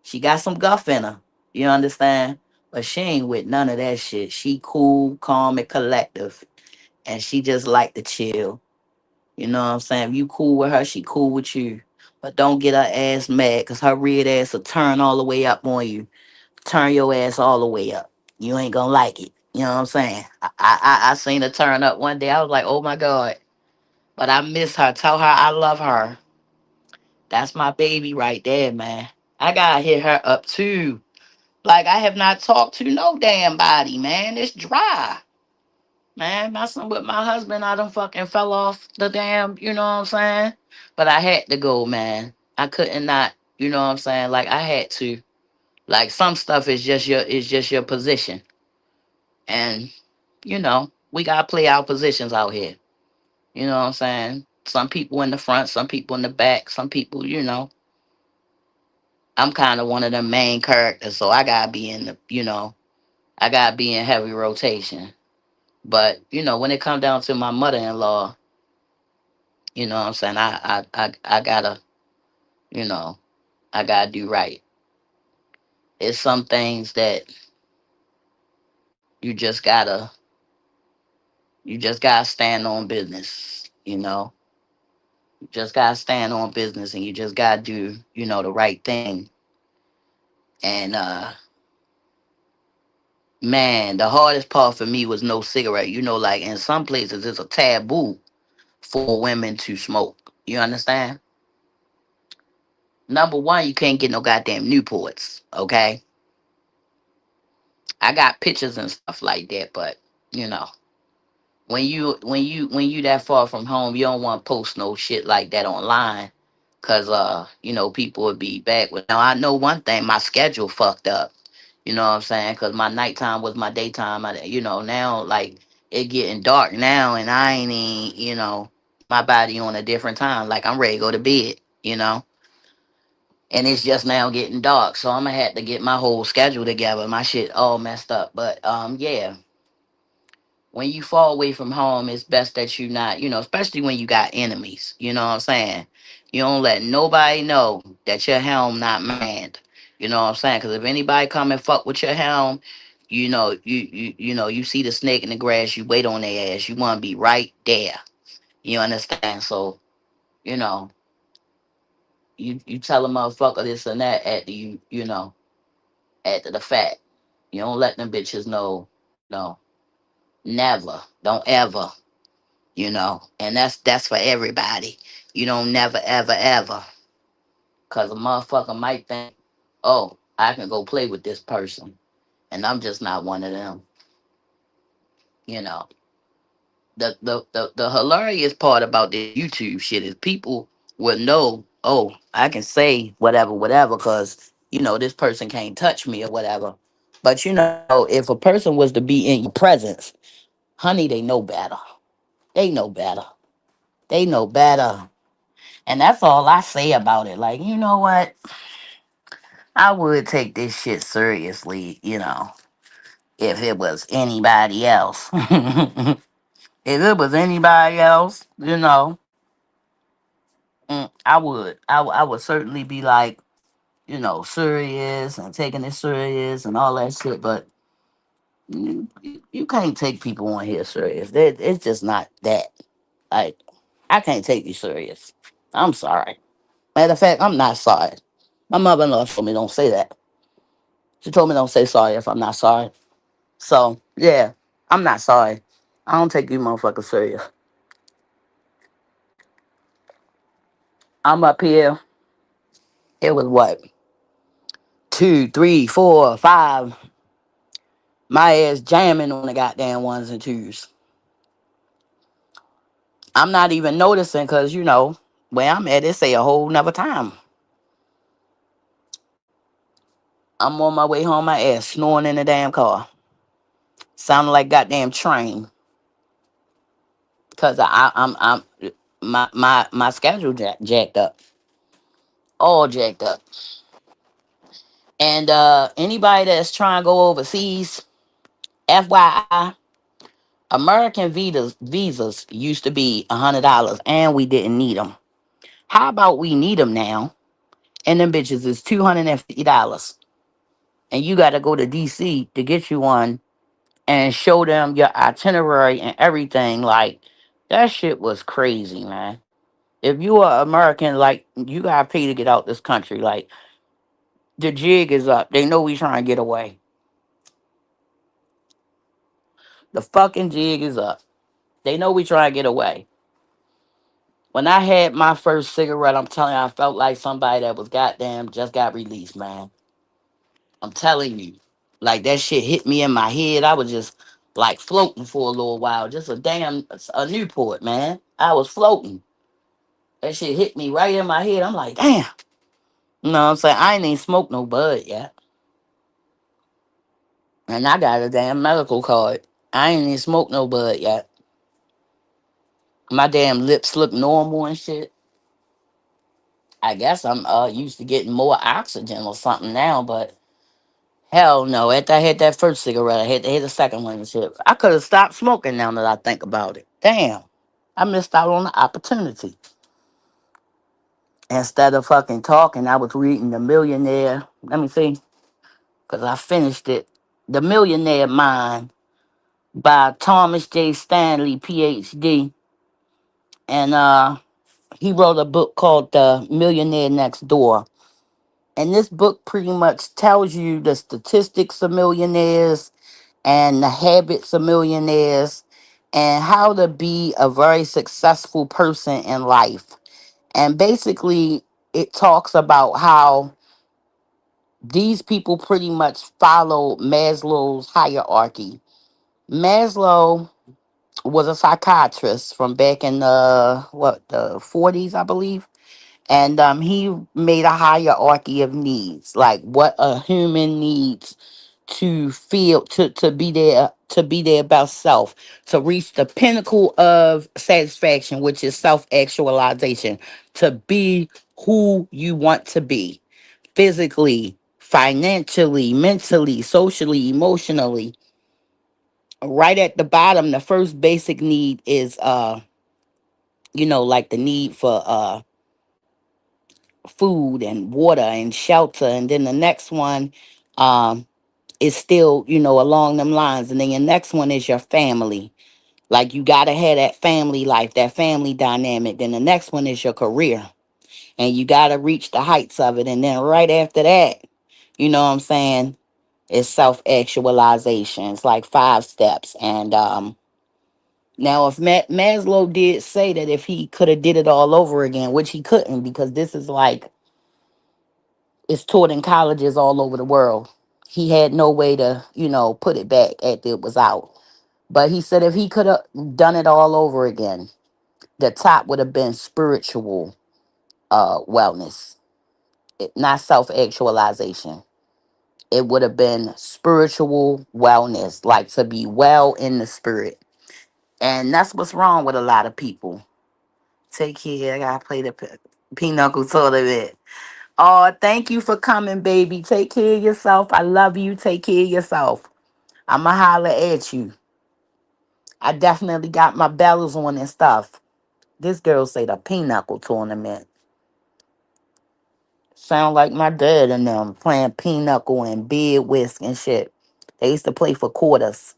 She got some guff in her. You understand? But she ain't with none of that shit. She cool, calm, and collective. And she just like to chill. You know what I'm saying? If you cool with her, she cool with you. But don't get her ass mad because her red ass will turn all the way up on you. Turn your ass all the way up. You ain't gonna like it. You know what I'm saying? I seen her turn up one day. I was like, oh my God. But I miss her. Tell her I love her. That's my baby right there, man. I gotta hit her up too. Like I have not talked to no damn body, man. It's dry. Man, messing with my husband, I done fucking fell off the damn, you know what I'm saying? But I had to go, man. I couldn't not, you know what I'm saying? Like I had to. Like some stuff is just your position. And, we gotta play our positions out here. You know what I'm saying? Some people in the front, some people in the back, some people, I'm kind of one of the main characters, so I gotta be I gotta be in heavy rotation. But, when it comes down to my mother in law, you know what I'm saying? I gotta, you know, I gotta do right. It's some things that you just gotta, you just gotta stand on business, You just gotta stand on business and you just gotta do, the right thing. And man, the hardest part for me was no cigarette. Like in some places it's a taboo for women to smoke. You understand? Number one, you can't get no goddamn Newports. Okay, I got pictures and stuff like that, but you know, when you that far from home, you don't want to post no shit like that online, cause people would be back with. Now I know one thing, my schedule fucked up. You know what I'm saying? Cause my nighttime was my daytime. Now like it getting dark now, and I ain't even, my body on a different time. Like I'm ready to go to bed. And it's just now getting dark, so I'm gonna have to get my whole schedule together. My shit all messed up, but yeah, when you fall away from home, it's best that you not, especially when you got enemies. You know what I'm saying? You don't let nobody know that your helm not manned. You know what I'm saying? Because if anybody come and fuck with your helm, you see the snake in the grass, you wait on their ass. You want to be right there. You understand? So You know, you tell a motherfucker this and that at the after the fact. You don't let them bitches know. No, never, don't ever. And that's for everybody. You don't never ever ever, cause a motherfucker might think, oh, I can go play with this person, and I'm just not one of them. You know, the hilarious part about this YouTube shit is people will know, oh, I can say whatever, whatever, cause this person can't touch me or whatever. But if a person was to be in your presence, honey, they know better. They know better. They know better. And that's all I say about it. Like, you know what? I would take this shit seriously, if it was anybody else. If it was anybody else, I would certainly be like, serious and taking it serious and all that shit. But you can't take people on here serious. It's just not that. Like, I can't take you serious. I'm sorry. Matter of fact, I'm not sorry. My mother-in-law told me don't say that. She told me don't say sorry if I'm not sorry. So yeah, I'm not sorry. I don't take you motherfuckers serious. I'm up here. It was what, two, three, four, five. My ass jamming on the goddamn ones and twos. I'm not even noticing because where I'm at, it say a whole nother time. I'm on my way home. My ass snoring in the damn car, sounding like goddamn train. Cause I'm my schedule jacked up, all jacked up. And anybody that's trying to go overseas, FYI, American visas used to be $100, and we didn't need them. How about we need them now? And them bitches is $250, and you got to go to DC to get you one and show them your itinerary and everything. Like, that shit was crazy, man. If you are American, like, you gotta pay to get out this country. Like, the jig is up. They know we trying to get away. The fucking jig is up. They know we trying to get away. When I had my first cigarette, I'm telling you, I felt like somebody that was goddamn just got released, man. I'm telling you. Like, that shit hit me in my head. I was just like floating for a little while. Just a Newport, man. I was floating. That shit hit me right in my head. I'm like, damn. You know what I'm saying? I ain't even smoked no bud yet. And I got a damn medical card. I ain't even smoked no bud yet. My damn lips look normal and shit. I guess I'm used to getting more oxygen or something now, but hell no. After I had that first cigarette, I had to hit the second one and shit. I could have stopped smoking now that I think about it. Damn. I missed out on the opportunity. Instead of fucking talking, I was reading The Millionaire. Let me see, because I finished it. The Millionaire Mind by Thomas J. Stanley, PhD. And he wrote a book called The Millionaire Next Door. And this book pretty much tells you the statistics of millionaires and the habits of millionaires and how to be a very successful person in life. And basically, it talks about how these people pretty much follow Maslow's hierarchy. Maslow was a psychiatrist from back in the 40s, I believe. And he made a hierarchy of needs, like what a human needs to feel, to be their best self, to reach the pinnacle of satisfaction, which is self-actualization, to be who you want to be physically, financially, mentally, socially, emotionally. Right at the bottom, the first basic need is like the need for food and water and shelter, and then the next one um is still along them lines, and then your next one is your family, Like you gotta have that family life, that family dynamic. Then the next one is your career. And you gotta reach the heights of it. And then right after that, you know what I'm saying, is self-actualization. It's like 5 steps. And now if Maslow did say that if he could have did it all over again, which he couldn't, because this is like it's taught in colleges all over the world. He had no way to, put it back after it was out. But he said if he could have done it all over again, the top would have been spiritual wellness, not self actualization. It would have been spiritual wellness, like to be well in the spirit. And that's what's wrong with a lot of people. Take care. I gotta play the pinochle tournament. Oh, thank you for coming, baby. Take care of yourself. I love you. Take care of yourself. I'ma holler at you. I definitely got my bells on and stuff. This girl say the pinochle tournament. Sound like my dad and them playing pinochle and bid whisk and shit. They used to play for quarters.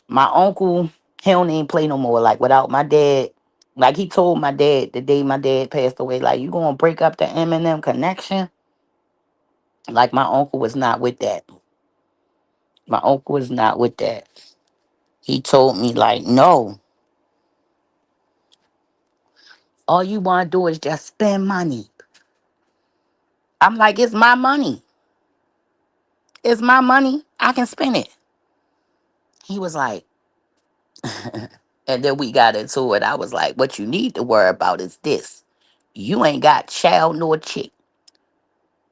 My uncle, he don't even play no more. Like without my dad, like he told my dad the day my dad passed away, like you gonna break up the Eminem connection? Like my uncle was not with that. My uncle was not with that. He told me like, no, all you wanna do is just spend money. I'm like, it's my money. It's my money. I can spend it. He was like, and then we got into it. I was like, what you need to worry about is this. You ain't got child nor chick.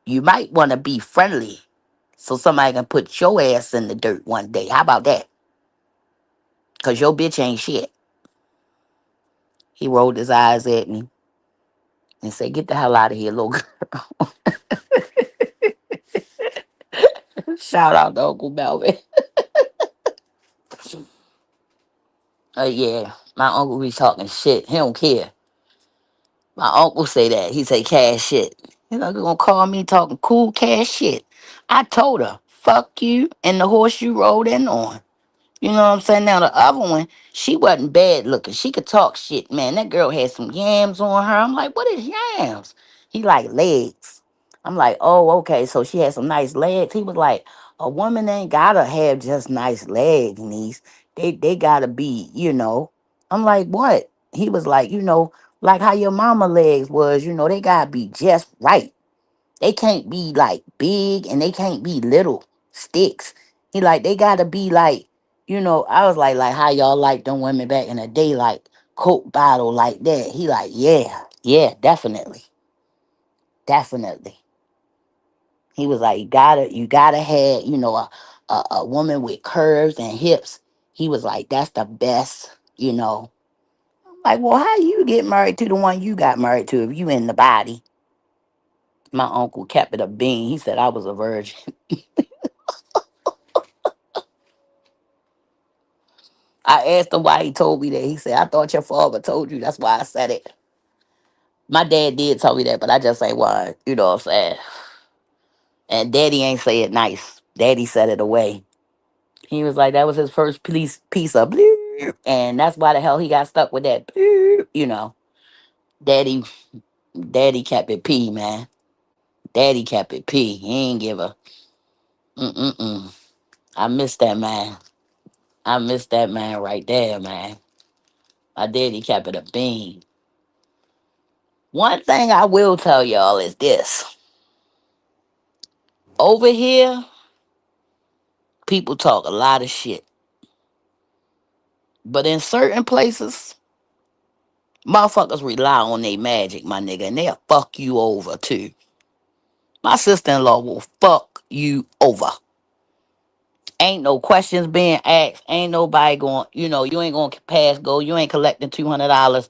You might want to be friendly so somebody can put your ass in the dirt one day. How about that? Because your bitch ain't shit. He rolled his eyes at me and said, get the hell out of here, little girl. Shout out to Uncle Melvin. Yeah, my uncle be talking shit. He don't care. My uncle say that. He say cash shit. He's like, gonna call me talking cool cash shit. I told her, fuck you and the horse you rode in on. You know what I'm saying? Now the other one, she wasn't bad looking. She could talk shit, man. That girl had some yams on her. I'm like, what is yams? He like legs. I'm like, oh, okay. So she had some nice legs. He was like, a woman ain't gotta have just nice legs, niece. They gotta be, I'm like, what? He was like, like how your mama legs was, they gotta be just right. They can't be like big and they can't be little sticks. He like they gotta be like, I was like how y'all like them women back in the day, like Coke bottle like that. He like, yeah, yeah, definitely. Definitely. He was like, you gotta have, a woman with curves and hips. He was like, that's the best. Like, well, how you get married to the one you got married to if you in the body? My uncle kept it a bean. He said I was a virgin. I asked him why he told me that. He said, I thought your father told you. That's why I said it. My dad did tell me that, but I just say why, what I'm saying? And daddy ain't say it nice. Daddy said it away. He was like, that was his first piece of blue. And that's why the hell he got stuck with that blue. Daddy, daddy kept it P, man. Daddy kept it P. He ain't give a mm-mm-mm. I miss that man. I miss that man right there, man. My daddy kept it a bean. One thing I will tell y'all is this. Over here, people talk a lot of shit. But in certain places, motherfuckers rely on their magic, my nigga, and they'll fuck you over too. My sister-in-law will fuck you over. Ain't no questions being asked. Ain't nobody going, you ain't going to pass go. You ain't collecting $200.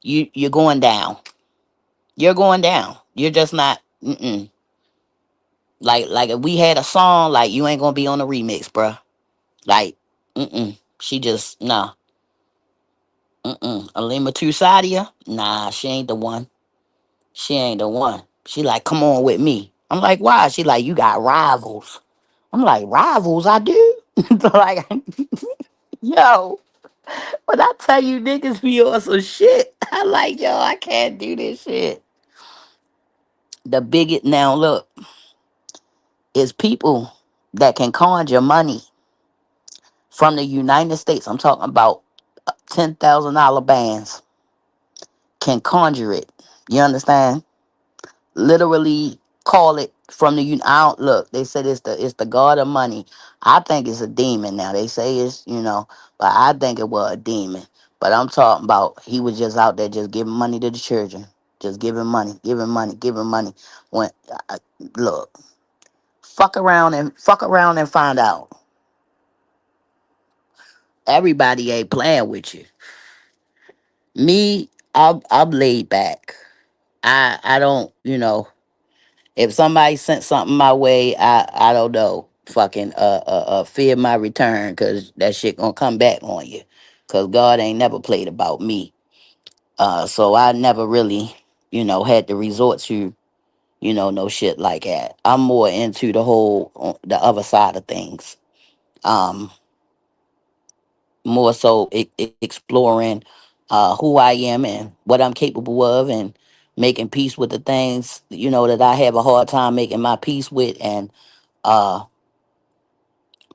You're going down. You're going down. You're just not, Like if we had a song, like you ain't going to be on the remix, bruh. Like, She just, nah. Alima Tusadia? Nah, she ain't the one. She ain't the one. She like, come on with me. I'm like, why? She like, you got rivals. I'm like, rivals? I do? Like, yo. But I tell you, niggas be on some shit. I like, yo, I can't do this shit. The biggest now look is people that can conjure money from the United States. I'm talking about $10,000 bands can conjure it. You understand? Literally call it from the I don't look. They said it's the god of money. I think it's a demon now. They say it's but I think it was a demon. But I'm talking about he was just out there just giving money to the children, just giving money, giving money, giving money. When look, fuck around and find out. Everybody ain't playing with you. Me, I'm laid back. I don't if somebody sent something my way, I don't know. Fucking fear my return because that shit gonna come back on you. Cause God ain't never played about me. So I never really, had to resort to, no shit like that. I'm more into the whole the other side of things. Um, More so exploring who I am and what I'm capable of and making peace with the things, that I have a hard time making my peace with and uh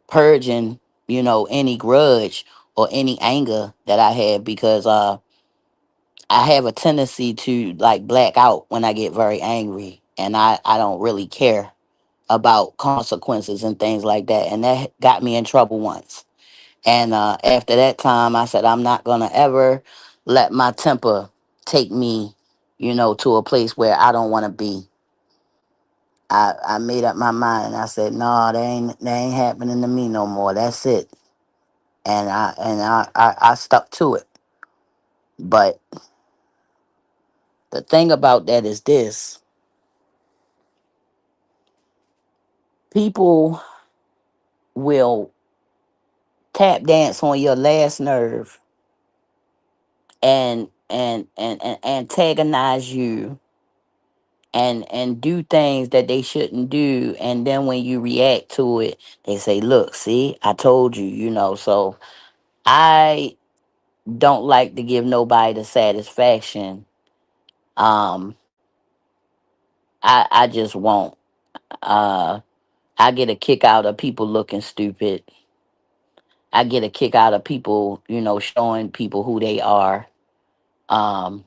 purging, any grudge or any anger that I have because I have a tendency to like black out when I get very angry and I don't really care about consequences and things like that. And that got me in trouble once. And after that time I said I'm not gonna ever let my temper take me, to a place where I don't wanna be. I made up my mind and I said, no, they ain't happening to me no more. That's it. And I stuck to it. But the thing about that is this: people will tap dance on your last nerve and antagonize you and do things that they shouldn't do, and then when you react to it, they say, "Look, see, I told you," So I don't like to give nobody the satisfaction. Um, I just won't. Uh, I get a kick out of people looking stupid. I get a kick out of people, showing people who they are. Um,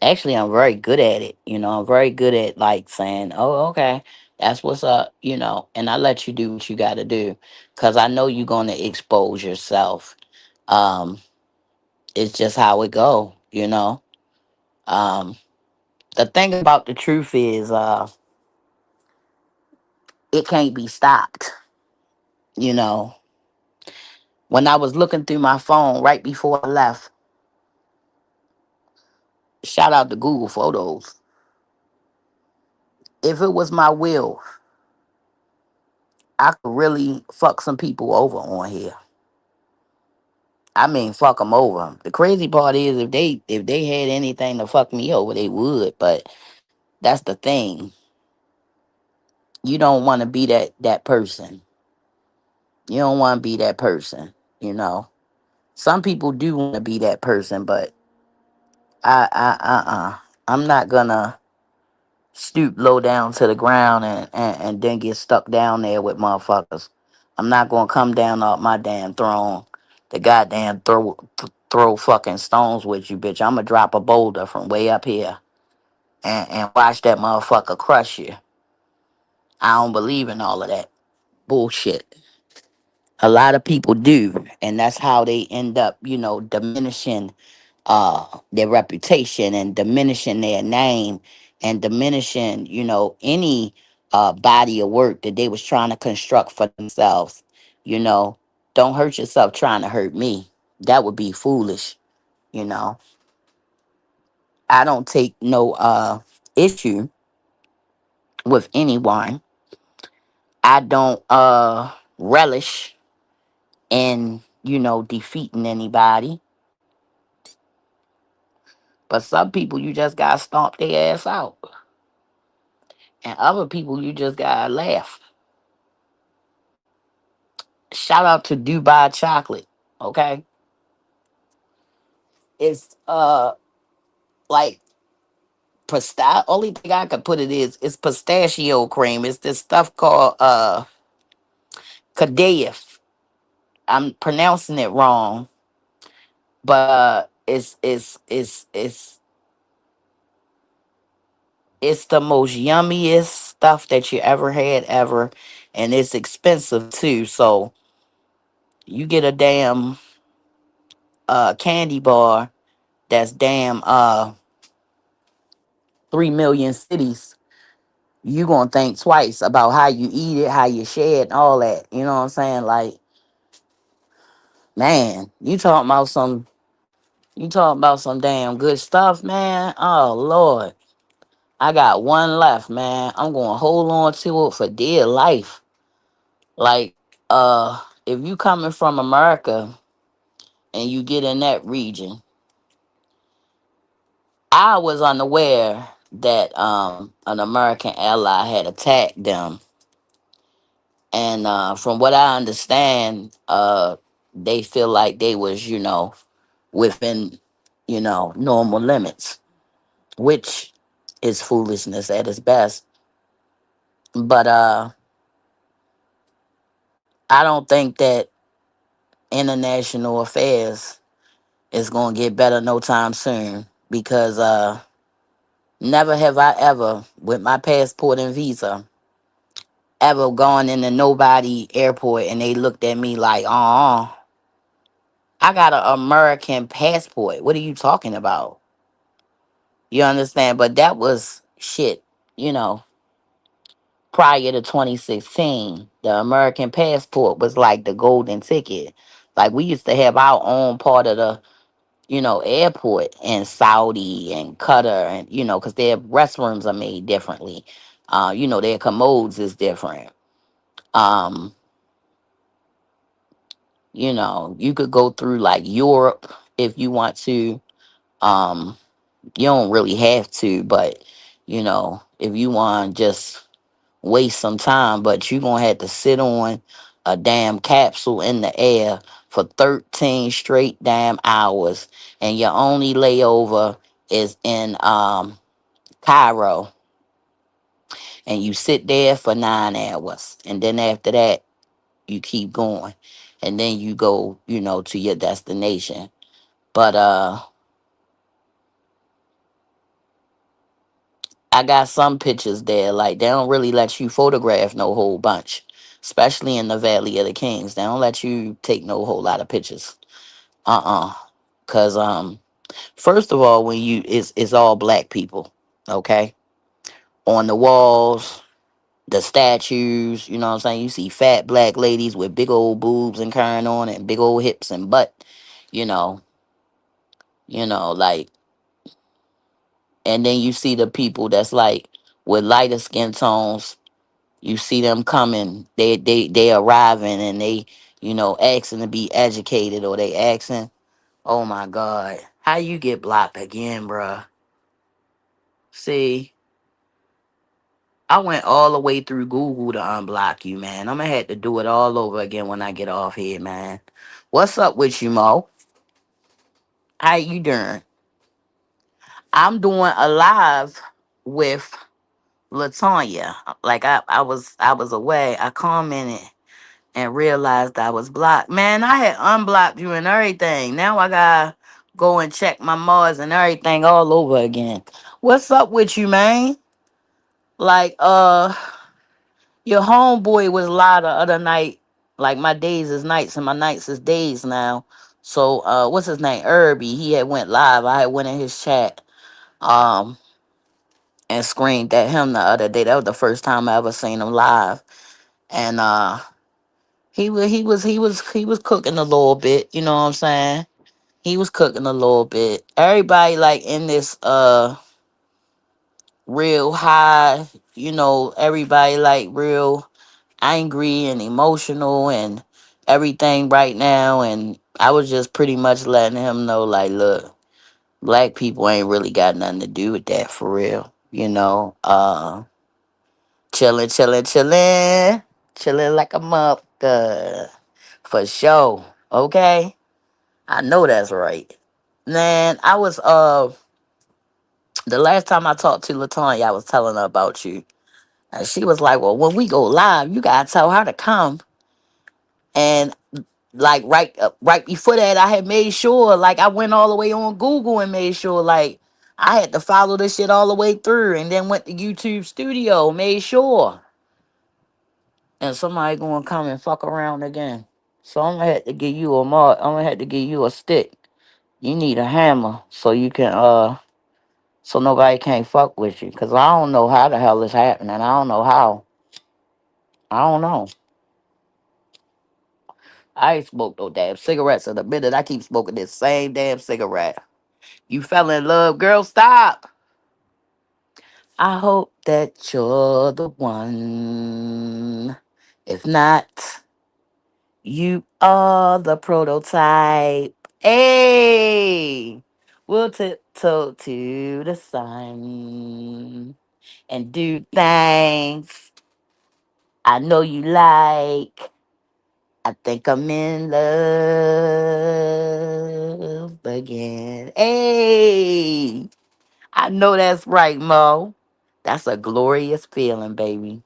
Actually, I'm very good at it. I'm very good at like saying, "Oh, okay, that's what's up," and I let you do what you got to do because I know you're gonna expose yourself. Um, it's just how it go. Um, the thing about the truth is, it can't be stopped. You know, when I was looking through my phone right before I left, shout out to Google Photos. If it was my will, I could really fuck some people over on here. I mean, fuck them over. The crazy part is, if they had anything to fuck me over, they would. But that's the thing. You don't want to be that person. You don't want to be that person. You know. Some people do want to be that person, but I'm not gonna stoop low down to the ground and then get stuck down there with motherfuckers. I'm not gonna come down off my damn throne. The goddamn throw fucking stones with you, bitch. I'ma drop a boulder from way up here and watch that motherfucker crush you. I don't believe in all of that bullshit. A lot of people do, and that's how they end up, diminishing their reputation and diminishing their name and diminishing, any body of work that they was trying to construct for themselves. You know, don't hurt yourself trying to hurt me. That would be foolish. You know, I don't take no issue with anyone. I don't relish in, defeating anybody. But some people you just gotta stomp their ass out. And other people you just gotta laugh. Shout out to Dubai Chocolate. Okay. It's like only thing I could put it is pistachio cream. It's this stuff called Kadayif. I'm pronouncing it wrong, but it's the most yummiest stuff that you ever had ever, and it's expensive too. So you get a damn candy bar that's damn 3 million cities. You gonna think twice about how you eat it, how you share it, and all that. You know what I'm saying? Like, man, you talking about some damn good stuff, man. Oh Lord. I got one left, man. I'm gonna hold on to it for dear life. Like, if you coming from America and you get in that region, I was unaware that an American ally had attacked them. And from what I understand, they feel like they was, within, normal limits, which is foolishness at its best. But I don't think that international affairs is gonna get better no time soon because never have I ever, with my passport and visa, ever gone into nobody airport and they looked at me like, I got an American passport. What are you talking about? You understand? But that was shit, you know, prior to 2016. The American passport was like the golden ticket. Like we used to have our own part of the, airport in Saudi and Qatar, and because their restrooms are made differently. Their commodes is different. Um, you could go through like Europe if you want to. Um, you don't really have to, but if you want to just waste some time, but you're gonna have to sit on a damn capsule in the air for 13 straight damn hours, and your only layover is in Cairo, and you sit there for 9 hours, and then after that you keep going, and then you go, to your destination. But I got some pictures there, like they don't really let you photograph no whole bunch, especially in the Valley of the Kings. They don't let you take no whole lot of pictures. Cause first of all, when it's all black people, okay, on the walls, the statues, you know what I'm saying? You see fat black ladies with big old boobs and carrying on and big old hips and butt, you know, like, and then you see the people that's like with lighter skin tones. You see them coming, they arriving, and they, asking to be educated, or they asking, oh my God, how you get blocked again, bruh? See, I went all the way through Google to unblock you, man. I'm gonna have to do it all over again when I get off here, man. What's up with you, Mo? How you doing? I'm doing a live with Latanya. Like I was away. I commented and realized I was blocked. Man, I had unblocked you and everything. Now I gotta go and check my Mars and everything all over again. What's up with you, man? Like, your homeboy was live the other night. Like my days is nights and my nights is days now. So, what's his name? Irby. He had went live. I had went in his chat, um, and screamed at him the other day. That was the first time I ever seen him live. And he was cooking a little bit. You know what I'm saying? He was cooking a little bit. Everybody like in this real high, everybody like real angry and emotional and everything right now. And I was just pretty much letting him know, like, look, black people ain't really got nothing to do with that for real. Chilling, chilling, chilling, chilling like a motherfucker for sure. Okay, I know that's right. Man, I was the last time I talked to Latonya, I was telling her about you. And she was like, well, when we go live, you gotta tell her to come. And like right before that, I had made sure, like I went all the way on Google and made sure like I had to follow this shit all the way through and then went to YouTube studio, made sure. And somebody gonna come and fuck around again. So I'm gonna have to give you a mark. I'm gonna have to give you a stick. You need a hammer so you can so nobody can't fuck with you. Cause I don't know how the hell it's happening. I don't know how. I don't know. I ain't smoked no damn cigarettes in a minute. I keep smoking this same damn cigarette. You fell in love, girl. Stop. I hope that you're the one. If not, you are the prototype. Hey, we'll tiptoe to the sun and do things I know you like. I think I'm in love again. Hey, I know that's right, Mo. That's a glorious feeling, baby.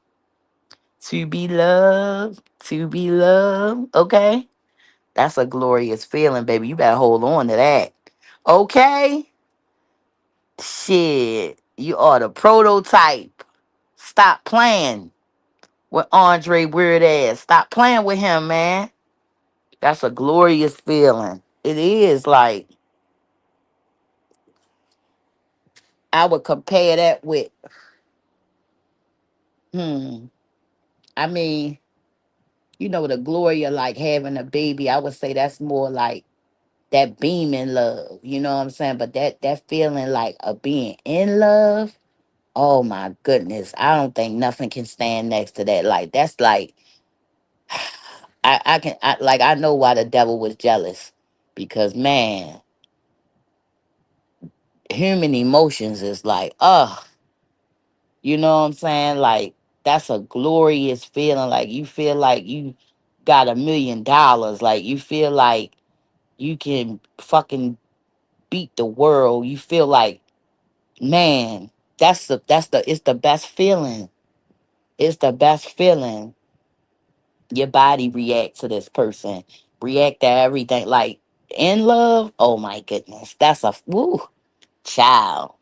To be loved, to be loved. Okay? That's a glorious feeling, baby. You better hold on to that. Okay? Shit. You are the prototype. Stop playing with Andre Weird Ass. Stop playing with him, man. That's a glorious feeling. It is like I would compare that with hmm. I mean, the glory of like having a baby. I would say that's more like that beaming love. You know what I'm saying? But that feeling like of being in love. Oh my goodness. I don't think nothing can stand next to that. Like that's like I know why the devil was jealous. Because man, human emotions is like, you know what I'm saying? Like that's a glorious feeling. Like you feel like you got $1 million. Like you feel like you can fucking beat the world. You feel like, man, that's the it's the best feeling. It's the best feeling. Your body react to this person, react to everything. Like in love, oh my goodness. That's a woo child.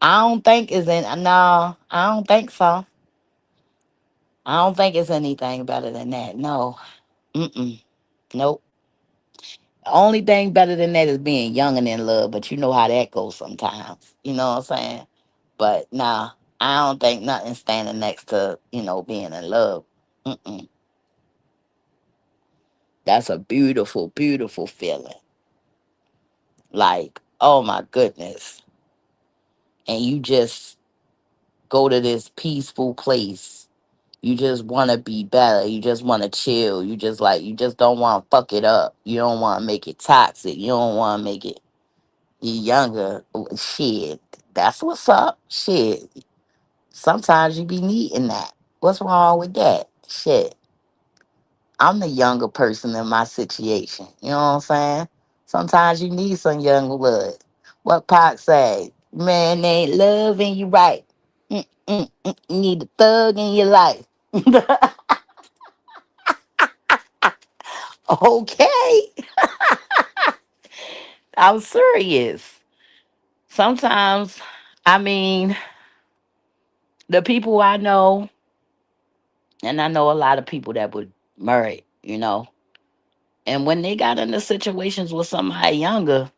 I don't think it's in no, I don't think so. I don't think it's anything better than that. No. Mm-mm. Nope. The only thing better than that is being young and in love, but you know how that goes sometimes. You know what I'm saying? But nah, I don't think nothing standing next to, being in love. Mm-mm. That's a beautiful, beautiful feeling. Like, oh my goodness. And you just go to this peaceful place. You just want to be better. You just want to chill. You just don't want to fuck it up. You don't want to make it toxic. You don't want to make it you younger. Shit. That's what's up. Shit. Sometimes you be needing that. What's wrong with that? Shit. I'm the younger person in my situation. You know what I'm saying? Sometimes you need some young blood. What Pac say? Man, ain't loving you right. You need a thug in your life. Okay. I'm serious. Sometimes, I mean, the people I know, and I know a lot of people that would marry, and when they got into situations with somebody younger,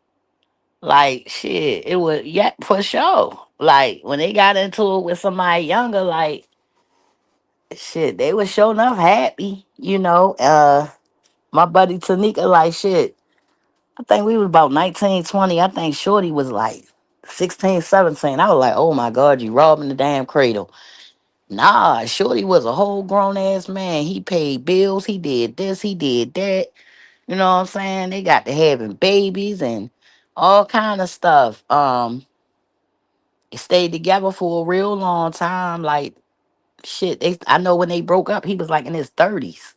like shit, it was yeah for sure. Like when they got into it with somebody younger, like shit, they was sure enough happy. My buddy Tanika, like shit. I think we was about 19, 20. I think Shorty was like 16, 17. I was like, oh my God, you robbing the damn cradle. Nah, Shorty was a whole grown ass man. He paid bills. He did this. He did that. You know what I'm saying? They got to having babies and all kind of stuff. They stayed together for a real long time. Like shit. I know when they broke up, he was like in his 30s.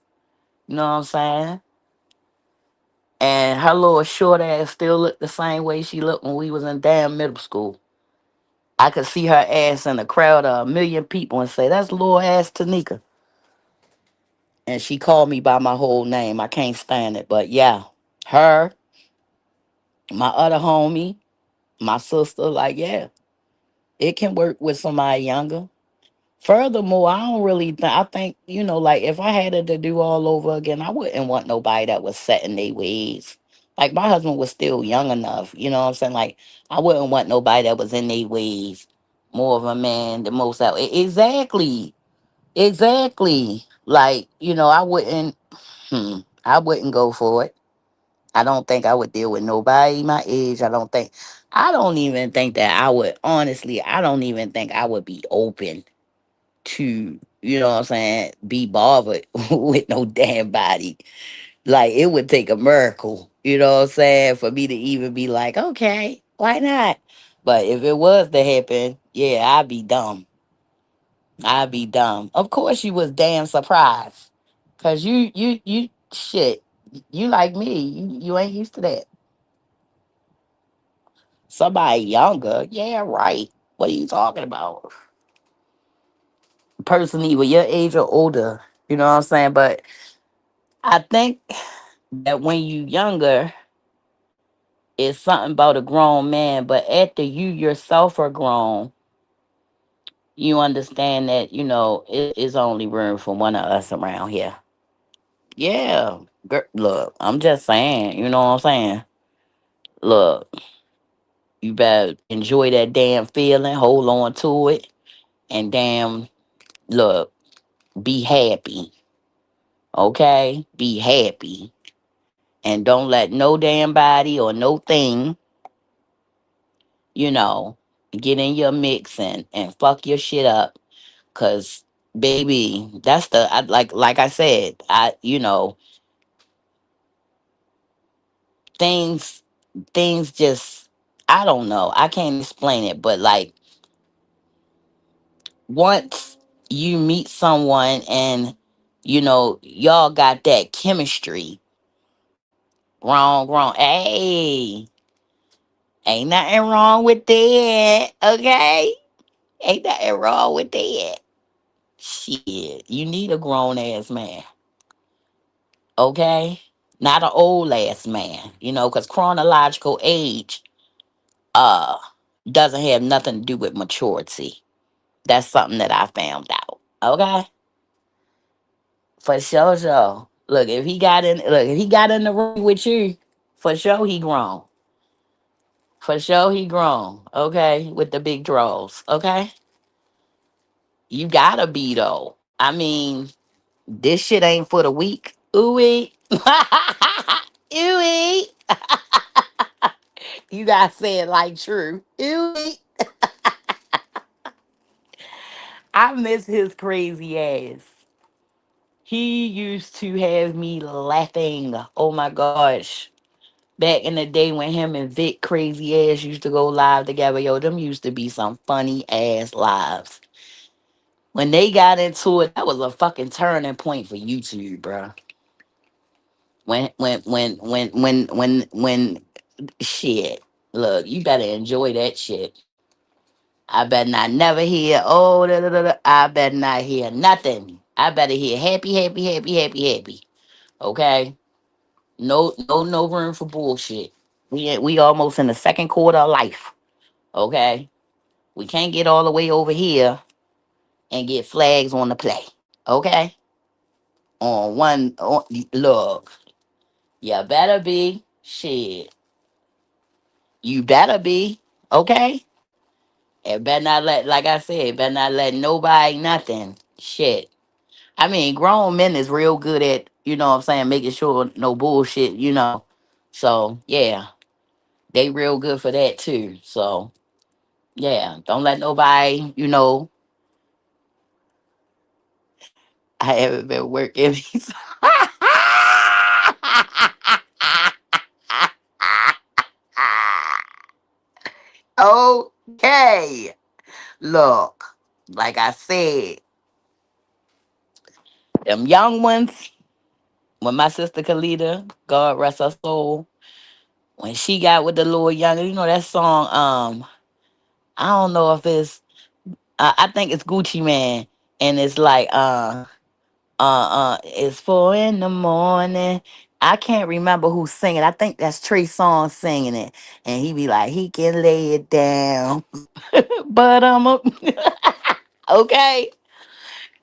You know what I'm saying? And her little short ass still looked the same way she looked when we was in damn middle school. I could see her ass in a crowd of a million people and say, "That's little ass Tanika." And she called me by my whole name. I can't stand it. But yeah, her, my other homie, my sister, like, yeah, it can work with somebody younger. Furthermore, I don't really I think, like if I had it to do all over again, I wouldn't want nobody that was set in their ways. Like my husband was still young enough, you know what I'm saying? Like I wouldn't want nobody that was in their ways. More of a man, the most out. Exactly. Exactly. Like, I wouldn't go for it. I don't think I would deal with nobody my age. I don't even think that I would, honestly, I don't even think I would be open to, what I'm saying, be bothered with no damn body. Like it would take a miracle, what I'm saying, for me to even be like, okay, why not? But if it was to happen, yeah, I'd be dumb. I'd be dumb. Of course you was damn surprised. Cause you shit. You like me. You ain't used to that. Somebody younger, yeah, right. What are you talking about? Person either your age or older. You know what I'm saying? But I think that when you younger, it's something about a grown man. But after you yourself are grown, you understand that it is only room for one of us around here. Yeah, look, I'm just saying. You know what I'm saying? Look, you better enjoy that damn feeling. Hold on to it, and damn, look, be happy. Okay, be happy, and don't let no damn body or no thing you know, get in your mix and fuck your shit up. Cause baby, that's like I said, things things just I don't know. I can't explain it, but like once you meet someone and y'all got that chemistry, wrong. Hey, ain't nothing wrong with that. Okay? Ain't nothing wrong with that. Shit, you need a grown ass man, okay? Not an old ass man, because chronological age uh doesn't have nothing to do with maturity. That's something that I found out. Okay, for sure, sure. If he got in the room with you, for sure he grown. For sure he grown. Okay, with the big draws. Okay, you gotta be though. I mean, this shit ain't for the weak. Ooh wee. Ooh. You gotta say it like true. Ooh. I miss his crazy ass. He used to have me laughing. Oh my gosh. Back in the day when him and Vic crazy ass used to go live together, yo, them used to be some funny ass lives. When they got into it, that was a fucking turning point for YouTube, bro. When shit. Look, you better enjoy that shit. I better not never hear, oh, da, da, da, da. I better not hear nothing. I better hear happy, happy, happy, happy, happy. Okay? No room for bullshit. We almost in the second quarter of life. Okay? We can't get all the way over here and get flags on the play. Okay? Look, you better be. Shit. You better be. Okay? It better not let, like I said, better not let nobody nothing. Shit. I mean, grown men is real good at, what I'm saying, making sure no bullshit. So, yeah, they real good for that too. So, yeah, don't let nobody. I haven't been working. Okay. Look, like I said, them young ones. when my sister Kalita, God rest her soul, when she got with the little younger, you know that song. I don't know if it's. I think it's Gucci Man, and it's like it's 4 in the morning. I can't remember who's singing. I think that's Trey Songz singing it, and he be like, he can lay it down, but okay.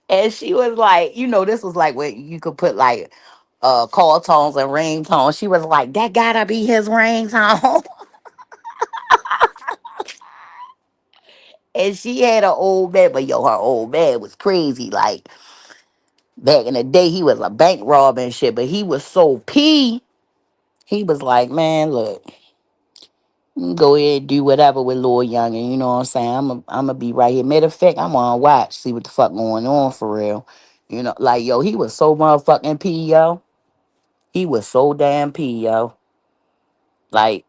And she was like, this was like where you could put like call tones and ringtones. She was like, that gotta be his ringtone. And she had an old man, but yo, her old man was crazy. Like back in the day, he was a bank robber and shit, but he was so pee. He was like, man, look, you can go ahead and do whatever with Lil Young, and you know what I'm saying? I'm gonna be right here. Matter of fact, I'm on watch, see what the fuck going on for real. Like yo, he was so motherfucking pee, yo. He was so damn pee, yo. Like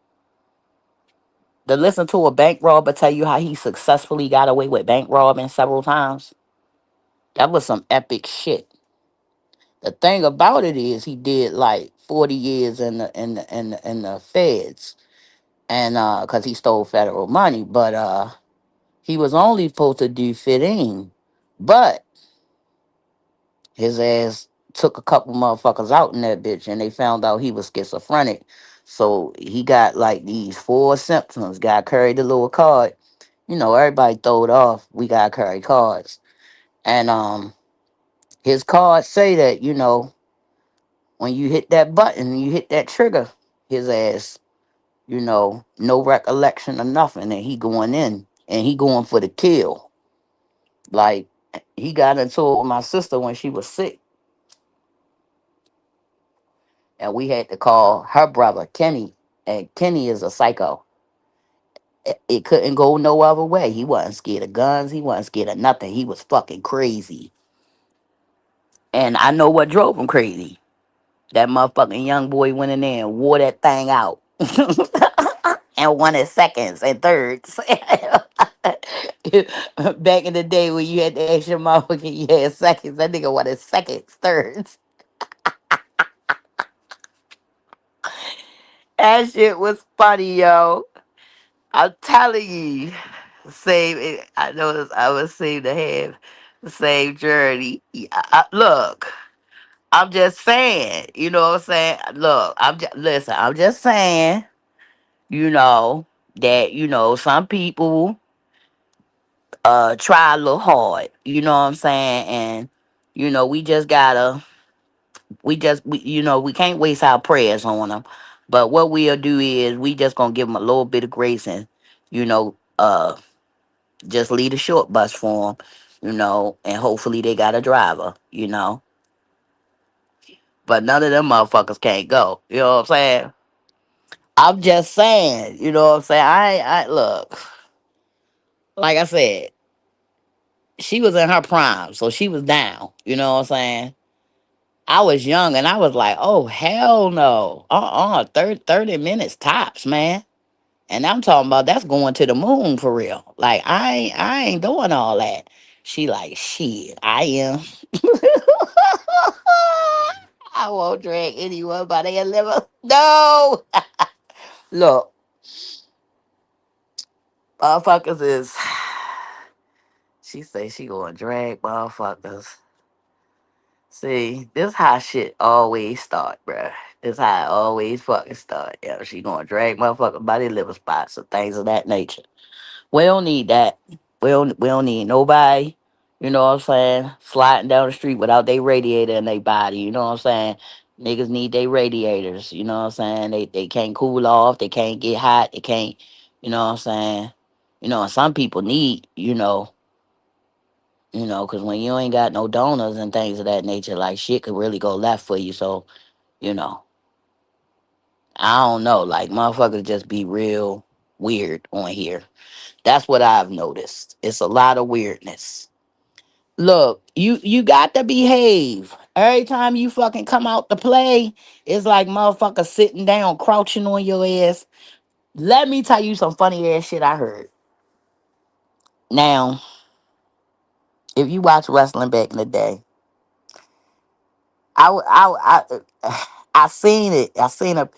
to listen to a bank robber tell you how he successfully got away with bank robbing several times. That was some epic shit. The thing about it is he did like 40 years in the feds, and because he stole federal money, but he was only supposed to do 15, but his ass took a couple motherfuckers out in that bitch, and they found out he was schizophrenic. So he got like these four symptoms. Got carried a little card. Everybody throw it off. We gotta carry cards, and his cards say that when you hit that button, you hit that trigger, his ass, no recollection of nothing, and he going in, and he going for the kill. Like he got into it with my sister when she was sick, and we had to call her brother Kenny, and Kenny is a psycho. It couldn't go no other way. He wasn't scared of guns. He wasn't scared of nothing. He was fucking crazy, and I know what drove him crazy. That motherfucking young boy went in there and wore that thing out. And wanted seconds and thirds. Back in the day when you had to ask your motherfucker, you had seconds. That nigga wanted seconds, thirds. That shit was funny, yo. I'm telling you. Same. I know I was seem to have the same journey. Look, I'm just saying. You know what I'm saying? Look, listen. I'm just saying. That some people try a little hard. You know what I'm saying? And we just gotta. We can't waste our prayers on them. But what we'll do is we just gonna give them a little bit of grace and you know uh just leave a short bus for them, and hopefully they got a driver, but none of them motherfuckers can't go. You know what I'm saying? I'm just saying, you know what I'm saying? I look, like I said, she was in her prime, so she was down. You know what I'm saying? I was young and I was like, oh hell no. 30 minutes tops, man. And I'm talking about that's going to the moon for real. Like I ain't doing all that. She like, shit, I am. I won't drag anyone by their liver. No. Look, motherfuckers is she say she gonna drag motherfuckers. See, this how shit always start, bruh. This how it always fucking start. Yeah, she gonna drag motherfucker by their liver spots and things of that nature. We don't need that. We don't need nobody, you know what I'm saying, sliding down the street without their radiator in their body, you know what I'm saying? Niggas need their radiators, you know what I'm saying? They can't cool off, they can't get hot, they can't, you know what I'm saying? And some people need, because when you ain't got no donors and things of that nature, like shit could really go left for you. So, you know, I don't know. Like motherfuckers just be real weird on here. That's what I've noticed. It's a lot of weirdness. Look, you got to behave. Every time you fucking come out to play, it's like motherfuckers sitting down, crouching on your ass. Let me tell you some funny ass shit I heard. Now, if you watch wrestling back in the day, I seen it. I seen a.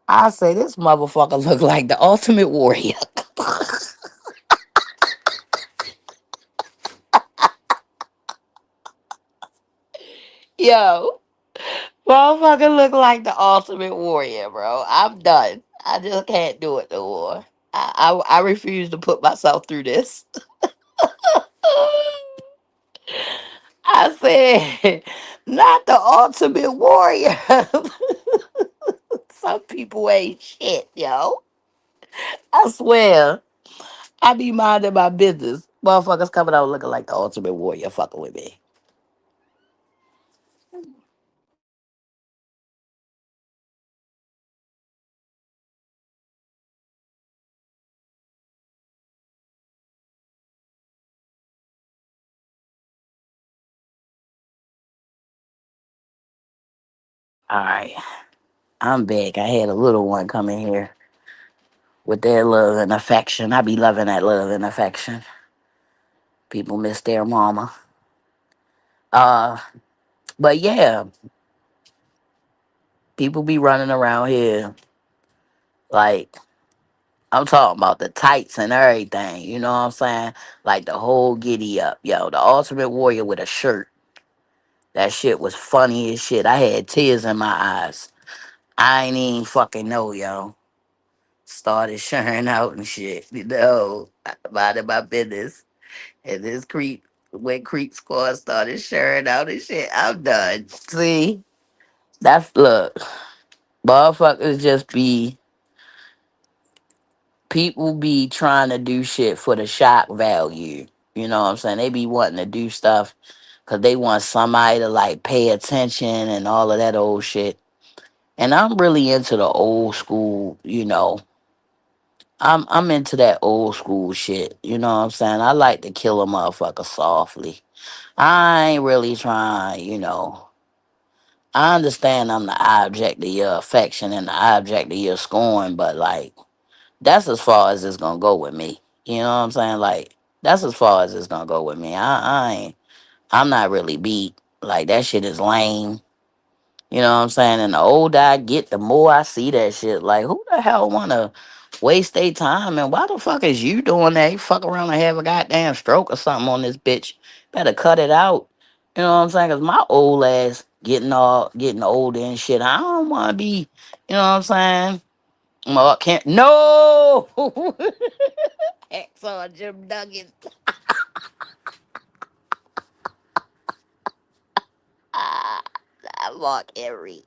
I say this motherfucker look like the Ultimate Warrior. Yo, motherfucker look like the Ultimate Warrior, bro. I'm done. I just can't do it no more. I refuse to put myself through this. I said, not the Ultimate Warrior. Some people ain't shit, yo. I swear. I be minding my business. Motherfuckers coming out looking like the Ultimate Warrior fucking with me. All right. I'm back. I had a little one come in here with their love and affection. I be loving that love and affection. People miss their mama. Uh, but yeah, people be running around here like I'm talking about the tights and everything. You know what I'm saying? Like the whole giddy up, yo. The Ultimate Warrior with a shirt. That shit was funny as shit. I had tears in my eyes. I ain't even fucking know, yo. Started sharing out and shit. You know, minding my business. And this creep, when Creep Squad started sharing out and shit, I'm done. See, that's look, motherfuckers just be people be trying to do shit for the shock value. You know what I'm saying? They be wanting to do stuff because they want somebody to like pay attention and all of that old shit. And I'm really into the old school, you know. I'm into that old school shit. You know what I'm saying? I like to kill a motherfucker softly. I ain't really trying, you know. I understand I'm the object of your affection and the object of your scorn, but like that's as far as it's gonna go with me. You know what I'm saying? Like that's as far as it's gonna go with me. I ain't. I'm not really beat. Like that shit is lame. You know what I'm saying? And the older I get, the more I see that shit. Like, who the hell wanna waste their time? And why the fuck is you doing that? You fuck around and have a goddamn stroke or something on this bitch. Better cut it out. You know what I'm saying? Cause my old ass getting older and shit. I don't wanna be, you know what I'm saying? Mark can't no Hacksaw Jim Duggan. Ah, Mark Henry.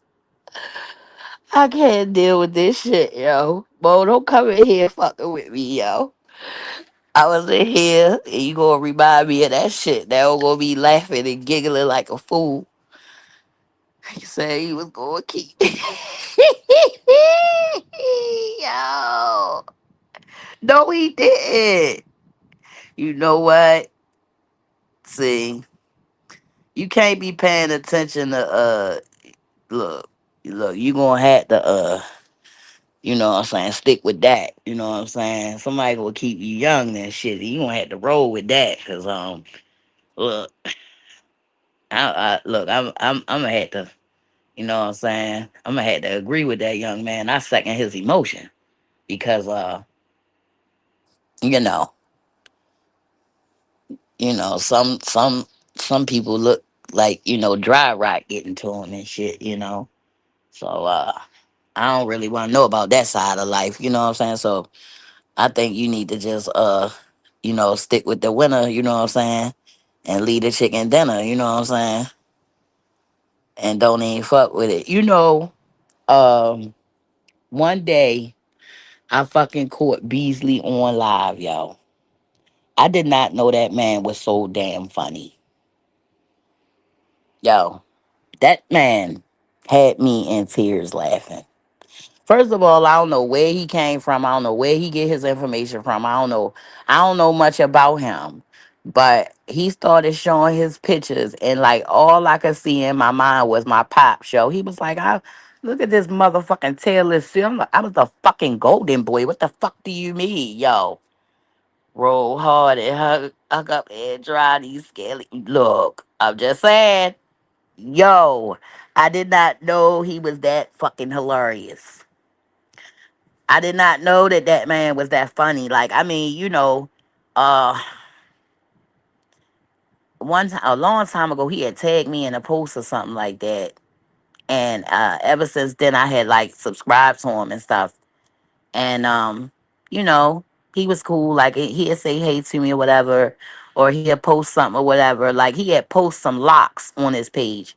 I can't deal with this shit, yo. Bo, don't come in here fucking with me, yo. I was in here and you gonna remind me of that shit. Now I'm gonna be laughing and giggling like a fool. He said he was gonna keep yo. No, he didn't. You know what? See, you can't be paying attention to look, look, you gonna have to you know what I'm saying, stick with that. You know what I'm saying? Somebody will keep you young and shit. You gonna have to roll with that. Cause look, I'm gonna have to, you know what I'm saying? I'm gonna have to agree with that young man. I second his emotion. Because you know, some people look like, you know, dry rot getting to them and shit, you know. So I don't really want to know about that side of life, you know what I'm saying? So I think you need to just you know, stick with the winner, you know what I'm saying, and leave the chicken dinner, you know what I'm saying, and don't even fuck with it. You know, um, one day I fucking caught Beasley on live, y'all. I did not know that man was so damn funny, yo. That man had me in tears laughing. First of all, I don't know where he came from. I don't know where he get his information from. I don't know. I don't know much about him. But he started showing his pictures, and like all I could see in my mind was my pop show. He was like, "I look at this motherfucking tailless suit. I was the fucking golden boy. What the fuck do you mean, yo? Roll hard and hug up and dry these scaly. Look, I'm just saying, yo." I did not know he was that fucking hilarious. I did not know that that man was that funny. Like, I mean, uh, one time, a long time ago, he had tagged me in a post or something like that, and ever since then, I had like subscribed to him and stuff. And you know, he was cool. Like he'd say hey to me or whatever, or he'd post something or whatever. Like he had post some locks on his page.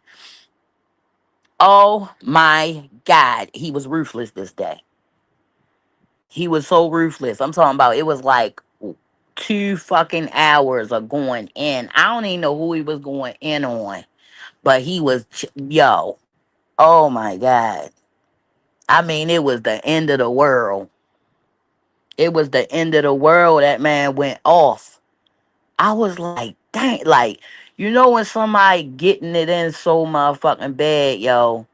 Oh my God, he was ruthless this day. He was so ruthless. I'm talking about it was like 2 fucking hours of going in. I don't even know who he was going in on, but he was yo. Oh my God. I mean, it was the end of the world. It was the end of the world. That man went off. I was like, dang, like, when somebody getting it in so motherfucking bad, yo.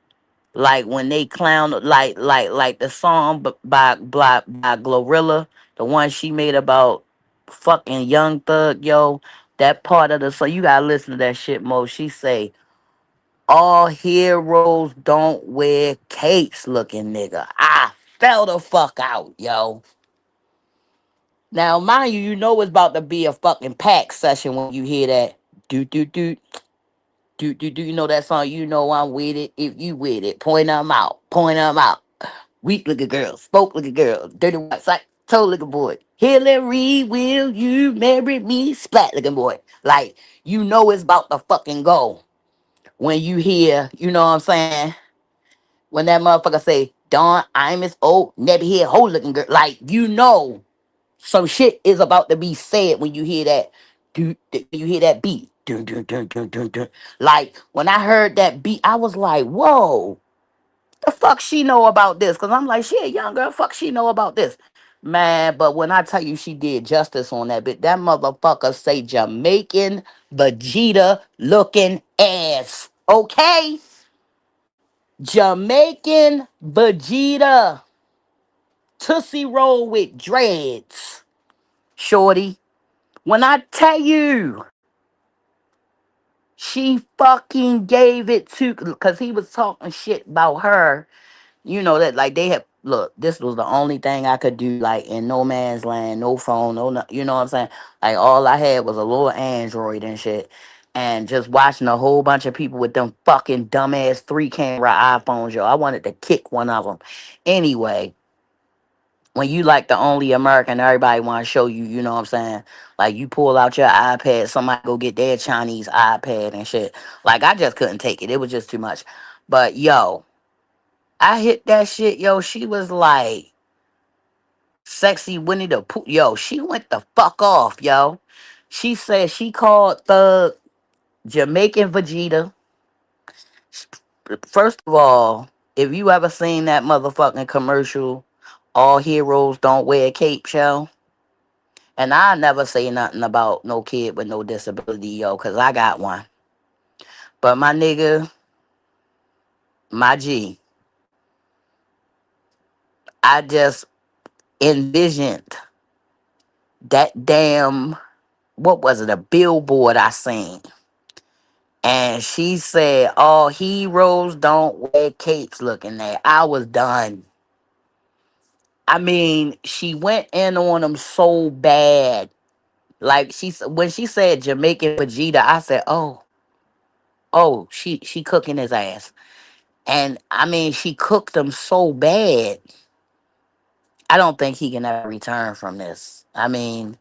Like when they clown, like the song by Glorilla, the one she made about fucking Young Thug, yo. That part of the song, you gotta listen to that shit, Mo. She say, "All heroes don't wear capes, looking nigga." I fell the fuck out, yo. Now, mind you, you know it's about to be a fucking pack session when you hear that. Do do do do. You know that song? You know I'm with it. If you with it, point them out. Point them out. Weak looking girl, spoke looking girl, dirty white side, toe looking boy. Hillary, will you marry me? Splat looking boy. Like you know it's about to fucking go when you hear. You know what I'm saying? When that motherfucker say, "Dawn, I'm his old never hear whole looking girl." Like you know. Some shit is about to be said when you hear that. You hear that beat. Dun, dun, dun, dun, dun, dun. Like when I heard that beat, I was like, "Whoa, the fuck she know about this?" Because I'm like, "Shit, young girl, fuck she know about this." Man, but when I tell you she did justice on that bit, that motherfucker say Jamaican Vegeta looking ass. Okay? Jamaican Vegeta. Tootsie roll with dreads. Shorty. When I tell you, she fucking gave it to, because he was talking shit about her. You know that like they had look. This was the only thing I could do like in no man's land, no phone, You know what I'm saying? Like all I had was a little Android and shit, and just watching a whole bunch of people with them fucking dumbass 3 camera iPhones. Yo, I wanted to kick one of them. Anyway, when you like the only American, everybody want to show you, you know what I'm saying? Like you pull out your iPad, somebody go get their Chinese iPad and shit. Like I just couldn't take it. It was just too much. But yo, I hit that shit, yo. She was like sexy Winnie the Pooh. Yo, she went the fuck off, yo. She said she called Thug Jamaican Vegeta. First of all, if you ever seen that motherfucking commercial, all heroes don't wear capes, yo. And I never say nothing about no kid with no disability, yo, because I got one. But my nigga, my G, I just envisioned that damn, what was it, a billboard I seen. And she said, all heroes don't wear capes looking there. I was done. I mean, she went in on them so bad. Like when she said Jamaican Vegeta, I said, oh, she cooking his ass. And I mean, she cooked him so bad. I don't think he can ever return from this. I mean,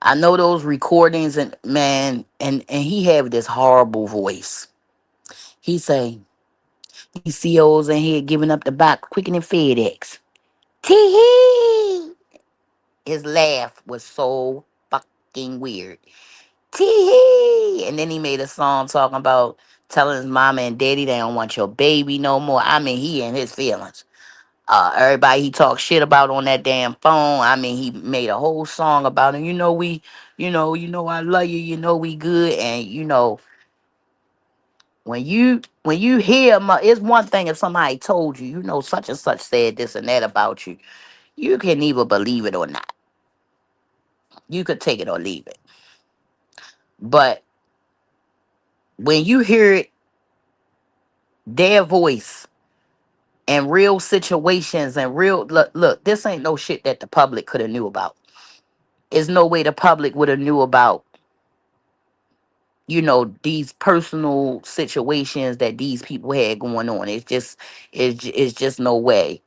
I know those recordings and man, and he had this horrible voice. He say, these CEOs in here giving up the box quicker than FedEx. Tee hee. His laugh was so fucking weird. Tee hee. And then he made a song talking about telling his mama and daddy they don't want your baby no more. I mean, he in his feelings. Everybody he talked shit about on that damn phone. I mean, he made a whole song about him. I love you. You know we good. And when you hear, it's one thing if somebody told you, such and such said this and that about you. You can either believe it or not. You could take it or leave it. But when you hear it their voice and real situations and real look, this ain't no shit that the public could have knew about. There's no way the public would have knew about, these personal situations that these people had going on. It's just no way.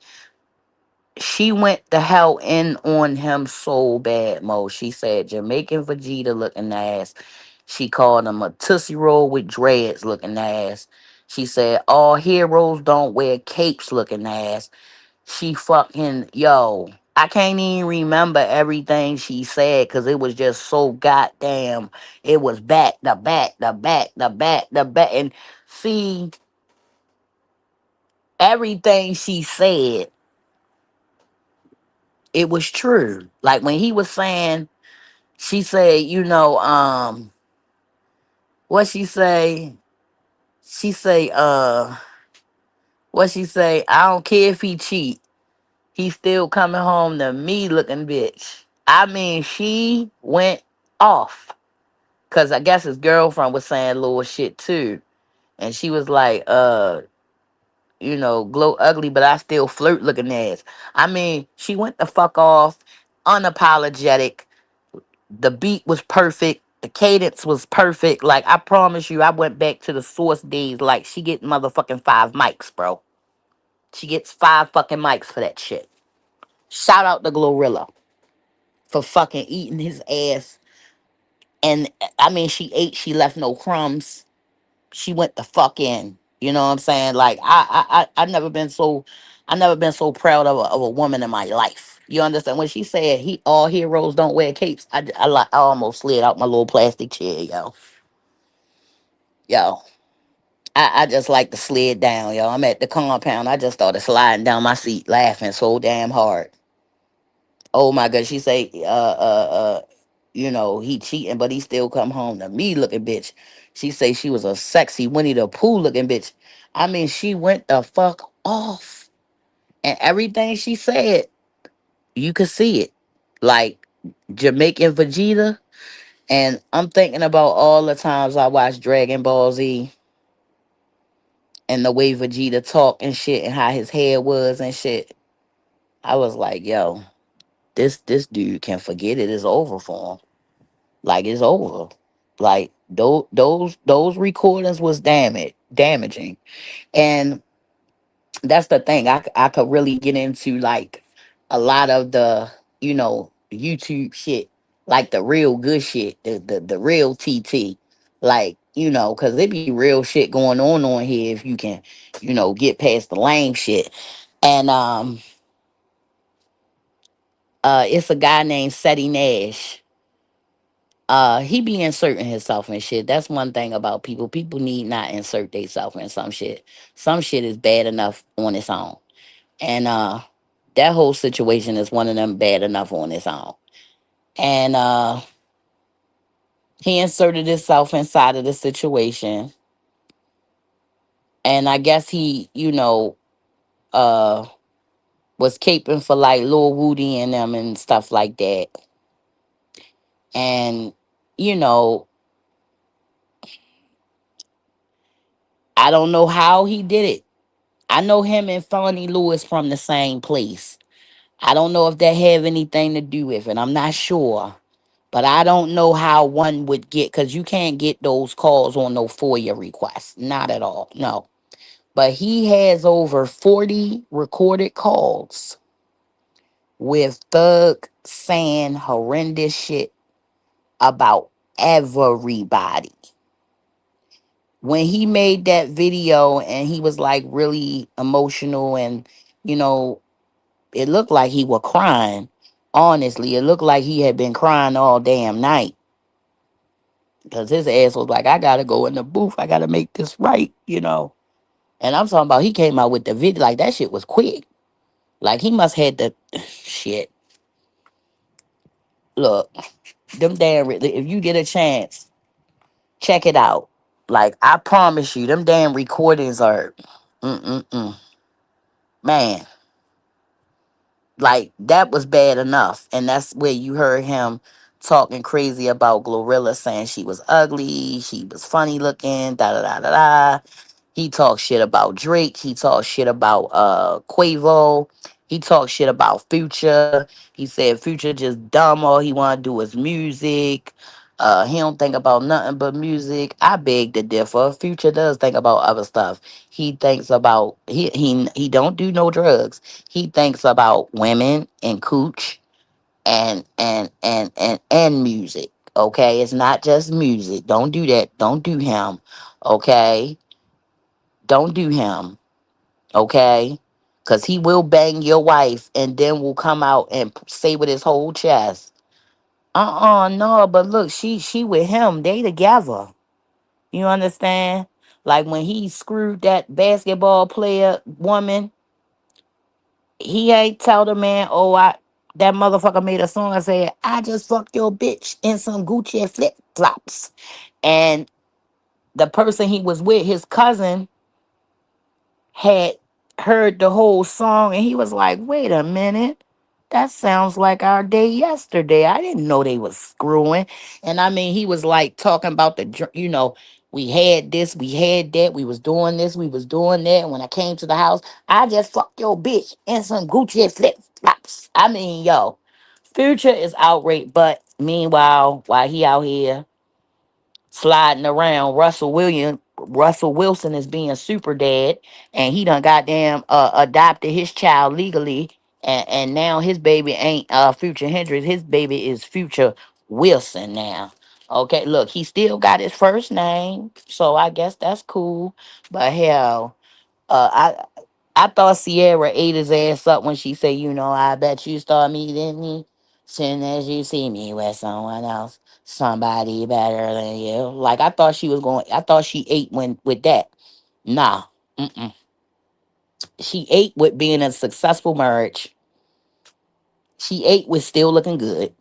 She went the hell in on him so bad, Mo. She said Jamaican Vegeta looking ass. She called him a Tootsie Roll with dreads looking ass. She said all heroes don't wear capes looking ass. She fucking, yo, I can't even remember everything she said because it was just so goddamn. It was back, the back, the back, the back, the back. And see, everything she said, it was true. Like when he was saying, she said, what she say? She say, what she say? I don't care if he cheat. He still coming home to me looking bitch. I mean, she went off. Cause I guess his girlfriend was saying little shit too. And she was like, glow ugly, but I still flirt looking ass. I mean, she went the fuck off, unapologetic. The beat was perfect. The cadence was perfect. Like I promise you, I went back to the source days. Like she get motherfucking 5 mics, bro. She gets 5 fucking mics for that shit. Shout out to Glorilla for fucking eating his ass. And I mean, she ate. She left no crumbs. She went the fuck in. You know what I'm saying? Like I never been so proud of a woman in my life. You understand? When she said he all heroes don't wear capes, I almost slid out my little plastic chair, yo. I just like to slid down, yo. I'm at the compound. I just started sliding down my seat, laughing so damn hard. Oh my god, she say, he cheating, but he still come home to me looking bitch. She say she was a sexy Winnie the Pooh looking bitch. I mean, she went the fuck off. And everything she said, you could see it. Like Jamaican Vegeta. And I'm thinking about all the times I watched Dragon Ball Z and the way Vegeta talked and shit and how his hair was and shit. I was like, yo, this dude can forget it. It's over for him. Like it's over. Like those recordings was damaging, and that's the thing. I could really get into like a lot of the YouTube shit, like the real good shit, the real TT, like because there be real shit going on here if you can get past the lame shit, and it's a guy named Seti Nash. He be inserting himself in shit. That's one thing about people. People need not insert themselves in some shit. Some shit is bad enough on its own. And that whole situation is one of them bad enough on its own. And he inserted himself inside of the situation. And I guess he, uh was caping for like Lil Woody and them and stuff like that. And, you know, I don't know how he did it. I know him and Fonnie Lewis from the same place. I don't know if that have anything to do with it. I'm not sure. But I don't know how one would get, because you can't get those calls on no FOIA requests. Not at all. No. But he has over 40 recorded calls with Thug saying horrendous shit about everybody. When he made that video and he was like really emotional and, you know, it looked like he was crying. Honestly, it looked like he had been crying all damn night. Because his ass was like, I gotta go in the booth. I gotta make this right. And I'm talking about he came out with the video. Like that shit was quick. Like he must had the shit. Look, them damn if you get a chance, check it out. Like I promise you, them damn recordings are man, like that was bad enough. And that's where you heard him talking crazy about Glorilla saying she was ugly, she was funny looking, da da da da da. He talks shit about Drake. He talks shit about Quavo. He talks shit about Future. He said Future just dumb. All he want to do is music. He don't think about nothing but music. I beg to differ. Future does think about other stuff. He thinks about he don't do no drugs. He thinks about women and cooch and music. Okay, it's not just music. Don't do that. Don't do him. Okay, don't do him. Okay, because he will bang your wife and then will come out and say with his whole chest, no, but look, she with him. They together. You understand? Like when he screwed that basketball player woman, he ain't tell the man, oh, I that motherfucker made a song and said, I just fucked your bitch in some Gucci flip flops. And the person he was with, his cousin, had heard the whole song and he was like, wait a minute. That sounds like our day yesterday. I didn't know they was screwing. And I mean, he was like talking about we had this, we had that, we was doing this, we was doing that. And when I came to the house, I just fucked your bitch in some Gucci flip flops. I mean, yo, Future is outraged. But meanwhile, while he out here sliding around, Russell Wilson is being super dad, and he done goddamn adopted his child legally, and now his baby ain't Future Hendrix. His baby is Future Wilson now. Okay, look, he still got his first name, so I guess that's cool. But hell, I thought Sierra ate his ass up when she said, I bet you start meeting me soon as you see me with someone else, somebody better than you. Like I thought she ate when with that. Nah, mm-mm. She ate with being a successful marriage. She ate with still looking good,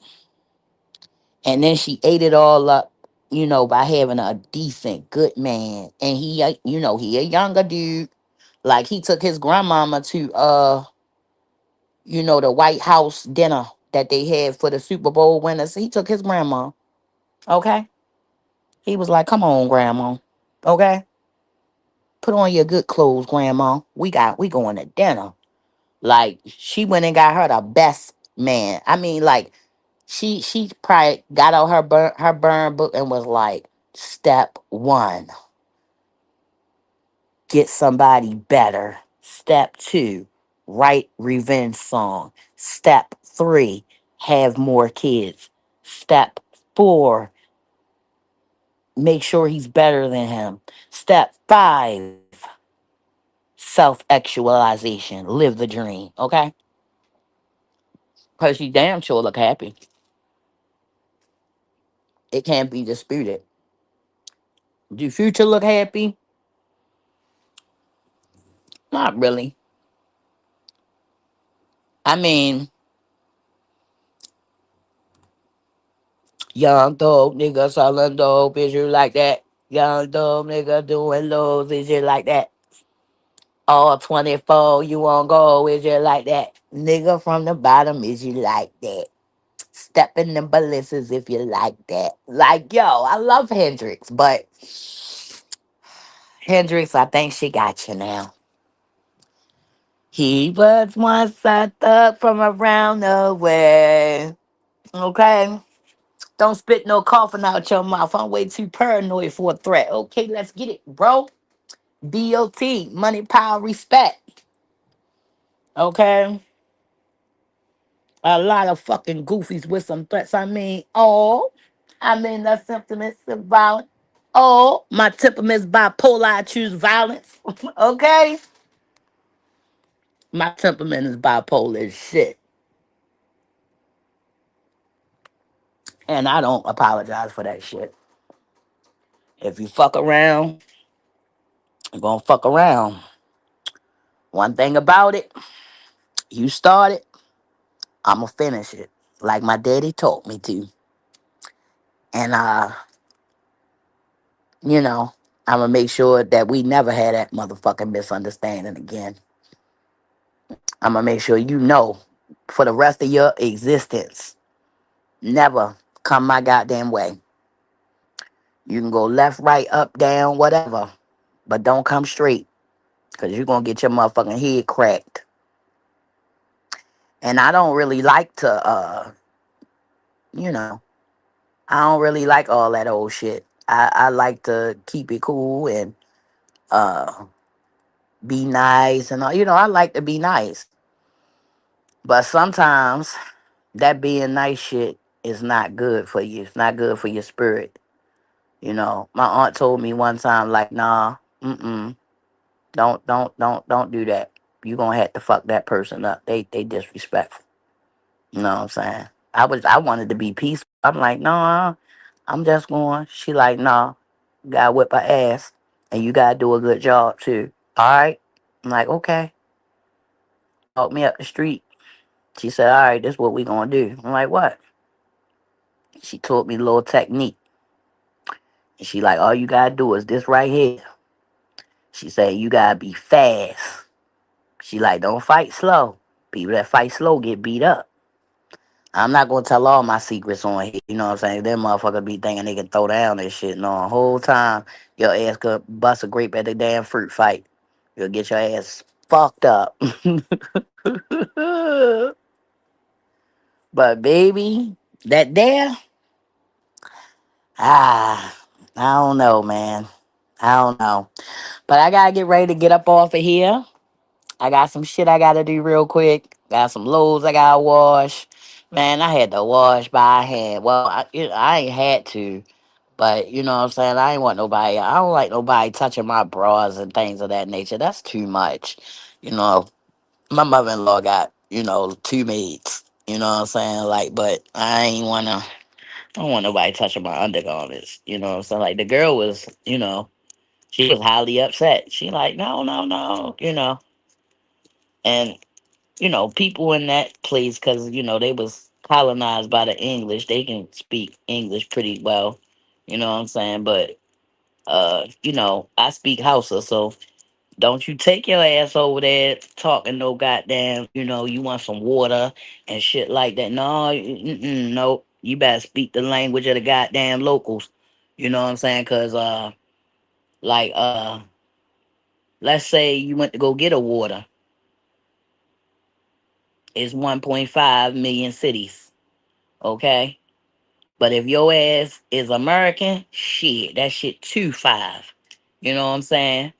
and then she ate it all up. By having a decent, good man, and he a younger dude. Like he took his grandmama to the White House dinner that they had for the Super Bowl winners. He took his grandma. Okay. He was like, come on, grandma. Okay. Put on your good clothes, grandma. We going to dinner. Like she went and got her the best man. I mean, like she probably got out her burn book and was like, step one, get somebody better. Step two, write revenge song. Step three, have more kids. Step four, make sure he's better than him. Step five, self actualization. Live the dream. Okay? Because you damn sure look happy. It can't be disputed. Do Future look happy? Not really. I mean, young dope nigga selling dope, is you like that? Young dope nigga doing lows, is you like that? All 24, you won't go, is you like that? Nigga from the bottom, is you like that? Step in the ballistas if you like that. Like, yo, I love Hendrix, but Hendrix, I think she got you now. He was once a thug from around the way. Okay? Don't spit no coughing out your mouth. I'm way too paranoid for a threat. Okay, let's get it, bro. DOT, money, power, respect. Okay? A lot of fucking goofies with some threats. The symptoms of violence. Oh, my temperament's bipolar. I choose violence. Okay? My temperament is bipolar as shit. And I don't apologize for that shit. If you fuck around, you're gonna fuck around. One thing about it, you start it, I'ma finish it. Like my daddy taught me to. And you know, I'ma make sure that we never had that motherfucking misunderstanding again. I'ma make sure you know for the rest of your existence, never come my goddamn way. You can go left, right, up, down, whatever. but don't come straight because you're going to get your motherfucking head cracked. And I don't really like to, you know, I don't really like all that old shit. I like to keep it cool and uh, be nice and all. I like to be nice. But sometimes that being nice shit is not good for you. It's not good for your spirit. My aunt told me one time, like, nah, don't do that. You gonna have to fuck that person up. They disrespectful. You know what I'm saying? I wanted to be peaceful. I'm like, no, I'm just going. She like, no, you gotta whip her ass, and you gotta do a good job too. All right. I'm like, okay. Walk me up the street. She said, all right, this is what we gonna do. I'm like, what? She taught me a little technique. And she like, all you gotta do is this right here. She said, you gotta be fast. She like, don't fight slow. People that fight slow get beat up. I'm not gonna tell all my secrets on here. You know what I'm saying? Them motherfuckers be thinking they can throw down this shit. No, the whole time your ass could bust a grape at the damn fruit fight. You'll get your ass fucked up. But baby, that there, ah, I don't know, man. I don't know. But I gotta get ready to get up off of here. I got some shit I gotta do real quick. Got some loads I gotta wash. Man, I had to wash by hand. Well, I ain't had to, but you know what I'm saying? I ain't want nobody. I don't like nobody touching my bras and things of that nature. That's too much. You know, my mother-in-law got, two maids. You know what I'm saying? Like, but I don't want nobody touching my undergarments. You know what I'm saying? Like the girl was, she was highly upset. She like, no, no, no, and people in that place, because they was colonized by the English. They can speak English pretty well. You know what I'm saying? But I speak Hausa, so don't you take your ass over there talking no goddamn. You want some water and shit like that. No, no. You better speak the language of the goddamn locals. You know what I'm saying? Cause like let's say you went to go get a water. It's 1.5 million cities. Okay. But if your ass is American, shit, that shit 2.5. You know what I'm saying?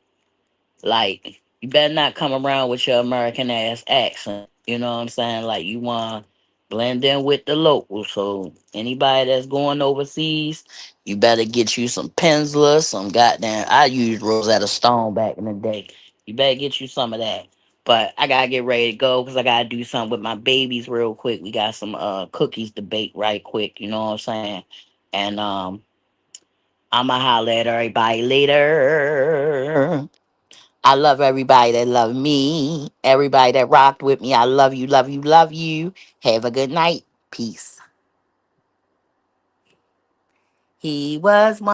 Like, you better not come around with your American ass accent. You know what I'm saying? Like, you want to blend in with the locals. So, anybody that's going overseas, you better get you some Penzler, some goddamn. I used Rosetta Stone back in the day. You better get you some of that. But I gotta get ready to go because I gotta do something with my babies real quick. We got some cookies to bake right quick. You know what I'm saying? And I'ma holler at everybody later. I love everybody that love me. Everybody that rocked with me. I love you, love you, love you. Have a good night. Peace. He was